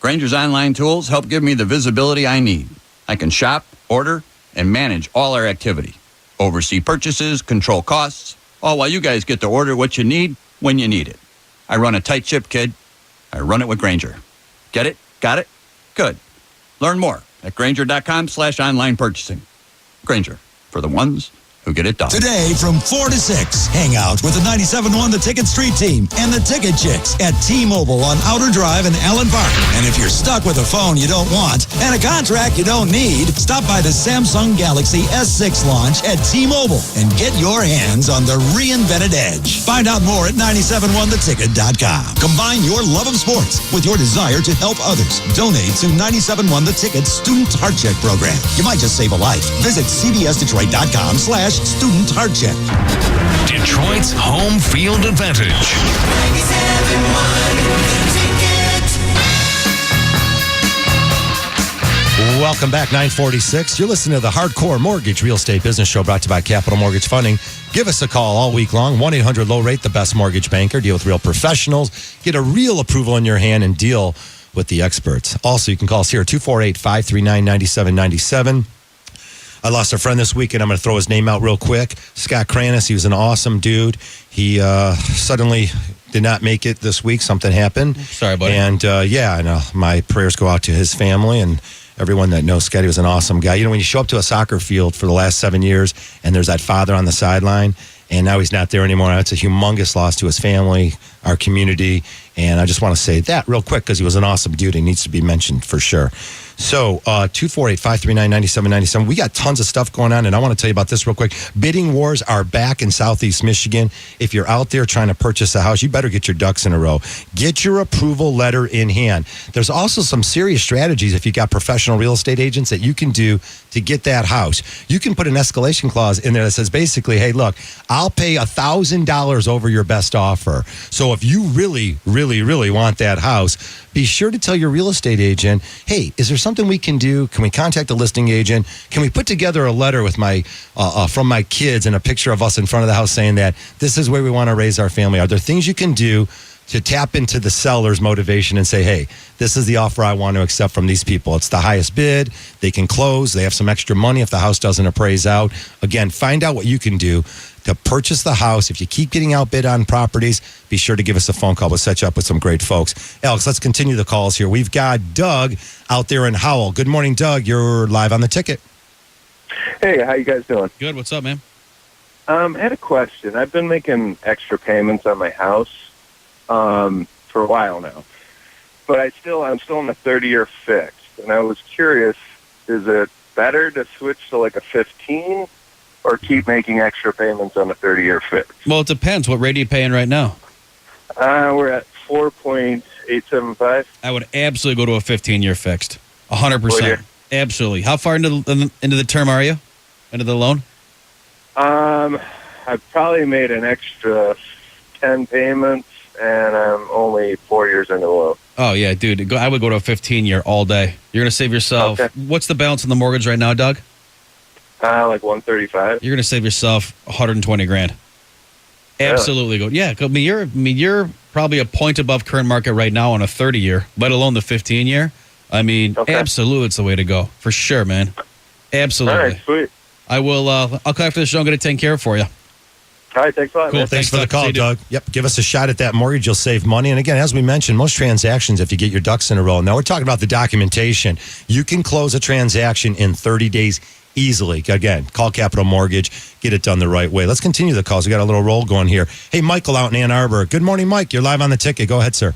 Grainger's online tools help give me the visibility I need. I can shop, order, and manage all our activity. Oversee purchases, control costs, all while you guys get to order what you need when you need it. I run a tight ship, kid. I run it with Grainger. Get it? Got it? Good. Learn more at Grainger.com/online purchasing. Grainger, for the ones who get it done. Today from 4 to 6, hang out with the 97.1 The Ticket Street Team and the Ticket Chicks at T-Mobile on Outer Drive in Allen Park. And if you're stuck with a phone you don't want and a contract you don't need, stop by the Samsung Galaxy S6 launch at T-Mobile and get your hands on the reinvented Edge. Find out more at 971theticket.com. Combine your love of sports with your desire to help others. Donate to 97.1 The Ticket Student Heart Check Program. You might just save a life. Visit cbsdetroit.com/student heart check. Detroit's home field advantage. 97.1 The Ticket. Welcome back, 946. You're listening to the Hardcore Mortgage Real Estate Business Show brought to you by Capital Mortgage Funding. Give us a call all week long, 1-800-LOW-RATE, the best mortgage banker. Deal with real professionals. Get a real approval in your hand and deal with the experts. Also, you can call us here at 248-539-9797. I lost a friend this week, and I'm going to throw his name out real quick. Scott Kranis, he was an awesome dude. He suddenly did not make it this week. Something happened. Sorry, buddy. And, my prayers go out to his family and everyone that knows Scott. He was an awesome guy. You know, when you show up to a soccer field for the last 7 years and there's that father on the sideline, and now he's not there anymore. It's a humongous loss to his family, our community, and I just want to say that real quick because he was an awesome dude. He needs to be mentioned for sure. So, 248-539-9797. We got tons of stuff going on, and I want to tell you about this real quick. Bidding wars are back in Southeast Michigan. If you're out there trying to purchase a house, you better get your ducks in a row. Get your approval letter in hand. There's also some serious strategies if you got professional real estate agents that you can do to get that house. You can put an escalation clause in there that says basically, hey, look, I'll pay $1,000 over your best offer. So if you really, really, really want that house, be sure to tell your real estate agent, hey, is there something we can do? Can we contact a listing agent? Can we put together a letter with my from my kids and a picture of us in front of the house saying that this is where we want to raise our family? Are there things you can do to tap into the seller's motivation and say, hey, this is the offer I want to accept from these people. It's the highest bid. They can close. They have some extra money if the house doesn't appraise out. Again, find out what you can do to purchase the house. If you keep getting outbid on properties, be sure to give us a phone call. We'll set you up with some great folks. Alex, let's continue the calls here. We've got Doug out there in Howell. Good morning, Doug. You're live on the ticket. Hey, how you guys doing? Good. What's up, man? I had a question. I've been making extra payments on my house for a while now, but I'm still on a 30-year fix, and I was curious, is it better to switch to like a 15 or keep making extra payments on a 30-year fix? Well, it depends. What rate are you paying right now? We're at 4.875. I would absolutely go to a 15-year fixed. 100%. Absolutely. How far into the term are you? Into the loan? I've probably made an extra 10 payments, and I'm only 4 years into the loan. Oh, yeah, dude. I would go to a 15-year all day. You're going to save yourself. Okay. What's the balance on the mortgage right now, Doug? Like 135. You're going to save yourself $120,000. Absolutely. Go. Yeah. You're probably a point above current market right now on a 30-year, let alone the 15-year. I mean, absolutely, it's the way to go for sure, man. Absolutely. All right, sweet. I will. I'll call after the show and get it taken care of for you. All right, thanks a lot. Cool. Man. Thanks for the call, Doug. Yep. Give us a shot at that mortgage. You'll save money. And again, as we mentioned, most transactions, if you get your ducks in a row. Now, we're talking about the documentation. You can close a transaction in 30 days easily. Again, call Capital Mortgage. Get it done the right way. Let's continue the calls. We got a little roll going here. Hey, Michael out in Ann Arbor. Good morning, Mike. You're live on the ticket. Go ahead, sir.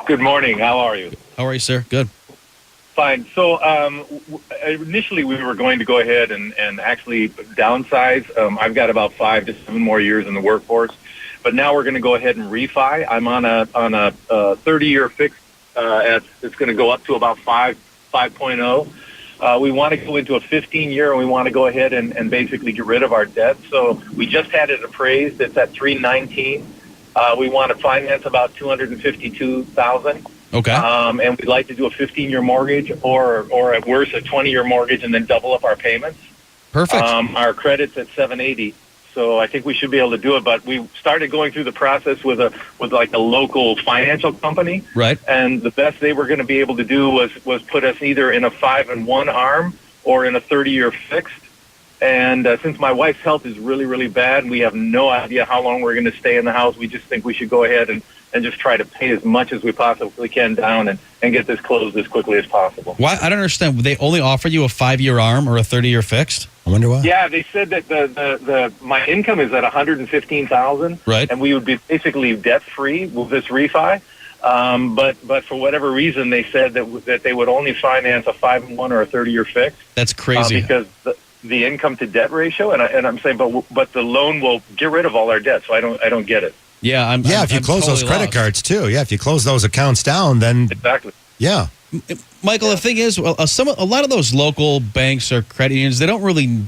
Good morning. How are you? How are you, sir? Good. Fine. So initially we were going to go ahead and actually downsize. I've got about 5 to 7 more years in the workforce, but now we're going to go ahead and refi. I'm on a 30-year fix. It's going to go up to about 5.0. We want to go into a 15-year, and we want to go ahead and basically get rid of our debt. So we just had it appraised. It's at 319. We want to finance about $252,000. Okay. And we'd like to do a 15-year mortgage or at worst a 20-year mortgage and then double up our payments. Perfect. Our credit's at 780. So I think we should be able to do it. But we started going through the process with like a local financial company. Right. And the best they were going to be able to do was put us either in a 5-and-1 arm or in a 30-year fixed. And since my wife's health is really, really bad, we have no idea how long we're going to stay in the house. We just think we should go ahead and just try to pay as much as we possibly can down and get this closed as quickly as possible. Why? I don't understand. They only offer you a 5-year arm or a 30-year fixed? I wonder why. Yeah, they said that the my income is at $115,000, right? And we would be basically debt free with this refi. But for whatever reason, they said that they would only finance a 5-and-1 or a 30-year fix. That's crazy. Because the income to debt ratio, and I'm saying, but the loan will get rid of all our debt. So I don't get it. Yeah, if you close those credit cards too. Yeah, if you close those accounts down, then exactly. Yeah. Michael, the thing is, a lot of those local banks or credit unions, they don't really,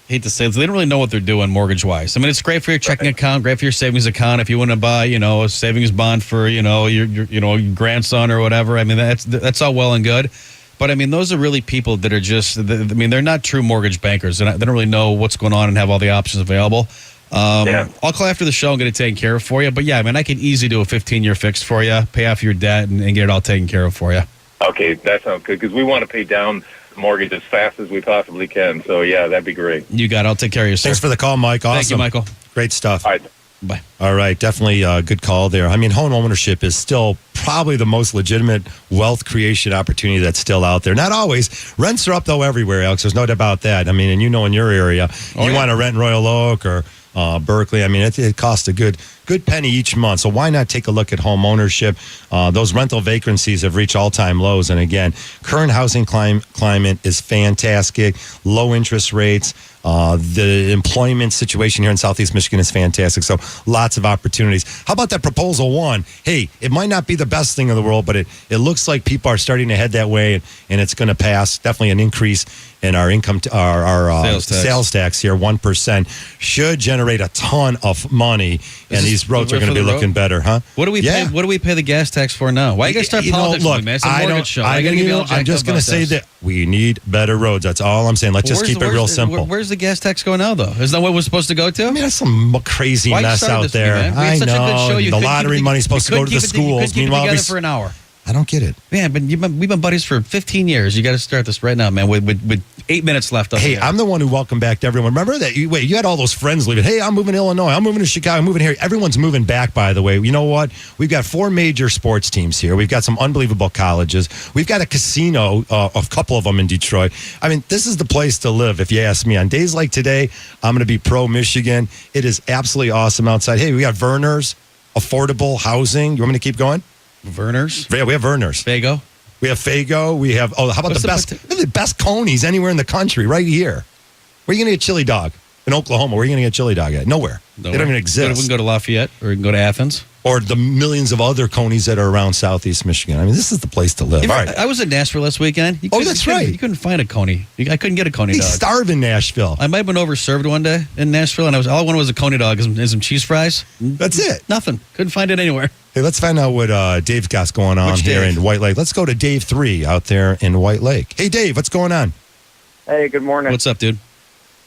hate to say this, they don't really know what they're doing mortgage-wise. I mean, it's great for your checking account, great for your savings account. If you want to buy, a savings bond for, your grandson or whatever. I mean, that's all well and good. But I mean, those are really people that are just, they're not true mortgage bankers. They don't really know what's going on and have all the options available. I'll call after the show and get it taken care of for you. But yeah, I mean, I could easily do a 15-year fix for you, pay off your debt, and get it all taken care of for you. Okay, that sounds good because we want to pay down the mortgage as fast as we possibly can. So yeah, that'd be great. You got it. I'll take care of you, sir. Thanks for the call, Mike. Awesome. Thank you, Michael. Great stuff. All right. Bye. All right, definitely a good call there. I mean, home ownership is still probably the most legitimate wealth creation opportunity that's still out there. Not always. Rents are up, though, everywhere, Alex. There's no doubt about that. I mean, and in your area, want to rent Royal Oak or Berkeley. I mean, it costs a good penny each month. So why not take a look at home ownership? Those rental vacancies have reached all-time lows. And again, current housing climate is fantastic. Low interest rates. The employment situation here in Southeast Michigan is fantastic. So lots of opportunities. How about that proposal one? Hey, it might not be the best thing in the world, but it looks like people are starting to head that way, and it's going to pass. Definitely an increase in our income, our sales tax here. 1% should generate a ton of money, and these roads are going to be looking better, huh? What do we pay? What do we pay the gas tax for now? Why you guys start politics with me, man? It's a mortgage show. I'm just going to say that we need better roads. That's all I'm saying. Let's just keep it real simple. Where's the gas tax going now, though? Isn't that what we're supposed to go to? I mean, that's some crazy mess out there. I know. The lottery money's supposed to go to the schools. Meanwhile, we for an hour. I don't get it. Man, but we've been buddies for 15 years. You got to start this right now, man, with 8 minutes left. Hey, I'm the one who welcomed back to everyone. Remember that? You had all those friends leaving. Hey, I'm moving to Illinois. I'm moving to Chicago. I'm moving here. Everyone's moving back, by the way. You know what? We've got 4 major sports teams here. We've got some unbelievable colleges. We've got a casino, a couple of them in Detroit. I mean, this is the place to live, if you ask me. On days like today, I'm going to be pro-Michigan. It is absolutely awesome outside. Hey, we got Verner's, affordable housing. You want me to keep going? Verner's? Yeah, we have Verner's. Fago? We have Fago. We have, how about the best Coney's anywhere in the country right here? Where are you going to get chili dog? In Oklahoma, where are you going to get chili dog at? Nowhere. They don't even exist. We can go to Lafayette or we can go to Athens. Or the millions of other Coney's that are around Southeast Michigan. I mean, this is the place to live. All right. I was in Nashville last weekend. That's right. You couldn't find a Coney. I couldn't get a Coney dog. They starve in Nashville. I might have been overserved one day in Nashville, and all I wanted was a Coney dog and some cheese fries. That's it. Nothing. Couldn't find it anywhere. Hey, let's find out what Dave's got going on here in White Lake. Let's go to Dave 3 out there in White Lake. Hey, Dave, what's going on? Hey, good morning. What's up, dude?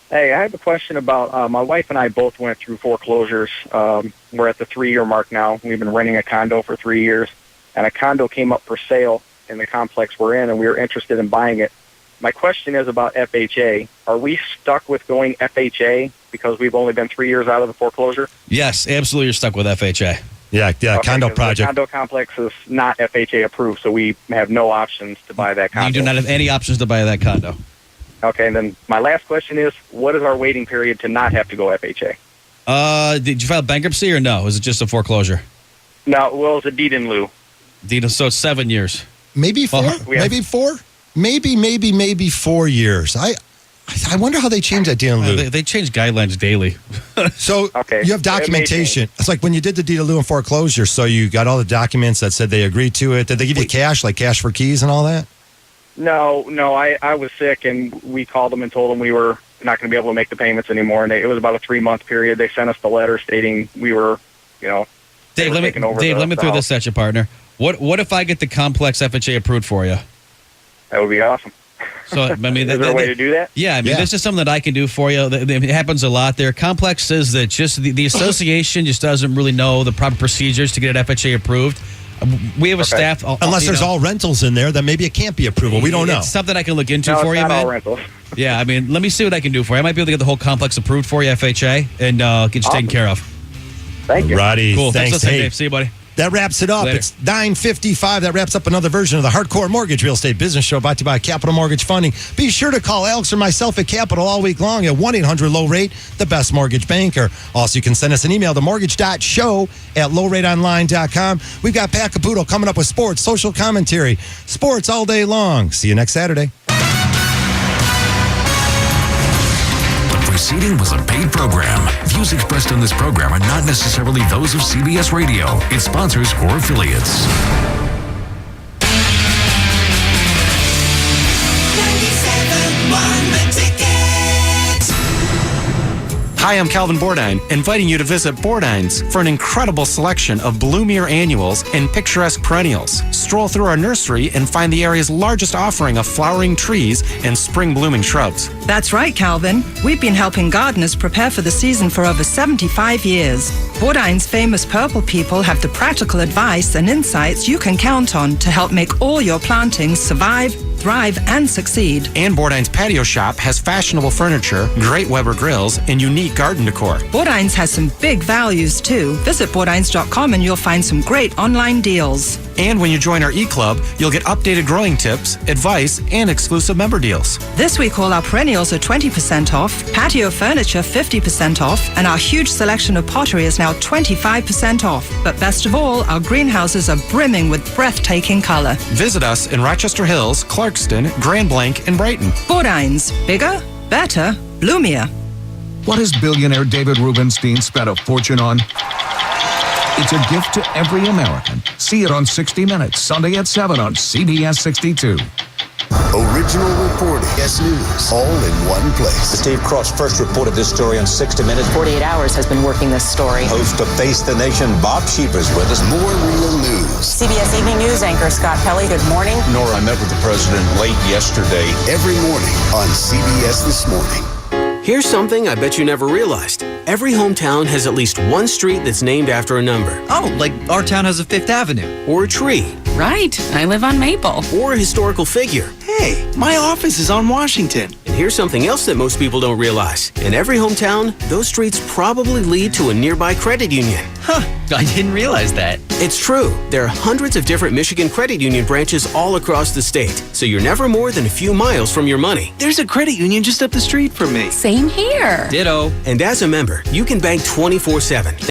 Hey, I have a question about my wife and I both went through foreclosures. We're at the 3-year mark now. We've been renting a condo for 3 years, and a condo came up for sale in the complex we're in, and we were interested in buying it. My question is about FHA. Are we stuck with going FHA because we've only been 3 years out of the foreclosure? Yes, absolutely. You're stuck with FHA. Yeah, condo project. The condo complex is not FHA approved, so we have no options to buy that condo. You do not have any options to buy that condo. Okay, and then my last question is, what is our waiting period to not have to go FHA? Did you file bankruptcy or no? Is it just a foreclosure? No, well, it's a deed in lieu. So it's 7 years. Maybe 4? Maybe 4? Maybe 4 years. I wonder how they change that deed in lieu. They change guidelines daily. So you have documentation. It's like when you did the deed in lieu and foreclosure, so you got all the documents that said they agreed to it. Did they give you cash, like cash for keys and all that? No, I was sick, and we called them and told them we were not going to be able to make the payments anymore. And it was about a 3-month period. They sent us the letter stating we were, Dave, let me throw this at you, partner. What if I get the complex FHA approved for you? That would be awesome. So, I mean, Is there a way to do that? Yeah, I mean, this is something that I can do for you. It happens a lot there. Complex says that just the association just doesn't really know the proper procedures to get it FHA approved. We have a staff. Unless there's all rentals in there, then maybe it can't be approvable. We don't know. It's something I can look into No, for it's you, not man. all rentals. Yeah, I mean, let me see what I can do for you. I might be able to get the whole complex approved for you, FHA, and get you taken care of. Thank you. Roddy, Cool. thanks. Listening, Hey, Dave. See you, buddy. that wraps it up. Later. It's 9:55. That wraps up another version of the Hardcore Mortgage Real Estate Business Show brought to you by Capital Mortgage Funding. Be sure to call Alex or myself at Capital all week long at 1-800-LOW-RATE, the best mortgage banker. Also, you can send us an email to mortgage.show@lowrateonline.com. We've got Pat Caputo coming up with sports, social commentary, sports all day long. See you next Saturday. The preceding was a paid program. Views expressed on this program are not necessarily those of CBS Radio, its sponsors, or affiliates. 97.1 The Ticket. Hi, I'm Calvin Bordine, inviting you to visit Bordine's for an incredible selection of Bloomier annuals and picturesque perennials. Stroll through our nursery and find the area's largest offering of flowering trees and spring blooming shrubs. That's right, Calvin. We've been helping gardeners prepare for the season for over 75 years. Bordine's famous purple people have the practical advice and insights you can count on to help make all your plantings survive, thrive, and succeed. And Bordine's patio shop has fashionable furniture, great Weber grills, and unique garden decor. Bordine's has some big values, too. Visit Bordines.com and you'll find some great online deals. And when you join our e-club, you'll get updated growing tips, advice, and exclusive member deals. This week, all our perennials are 20% off, patio furniture 50% off, and our huge selection of pottery is now 25% off. But best of all, our greenhouses are brimming with breathtaking color. Visit us in Rochester Hills, Clarkston, Grand Blanc, and Brighton. Bordines. Bigger, better, bloomier. What has billionaire David Rubenstein spent a fortune on? It's a gift to every American. See it on 60 Minutes, Sunday at 7 on CBS 62. Original reporting. Yes News. All in one place. Steve Cross first reported this story on 60 Minutes. 48 Hours has been working this story. Host of Face the Nation, Bob Sheep is with us. More real news. CBS Evening News anchor Scott Pelley, good morning. Nora, I met with the president late yesterday. Every morning on CBS This Morning. Here's something I bet you never realized. Every hometown has at least one street that's named after a number. Oh, like our town has a Fifth Avenue. Or a tree. Right. I live on Maple. Or a historical figure. Hey, my office is on Washington. And here's something else that most people don't realize. In every hometown, those streets probably lead to a nearby credit union. Huh, I didn't realize that. It's true. There are hundreds of different Michigan credit union branches all across the state, so you're never more than a few miles from your money. There's a credit union just up the street from me. Same here. Ditto. And as a member, you can bank 24/7.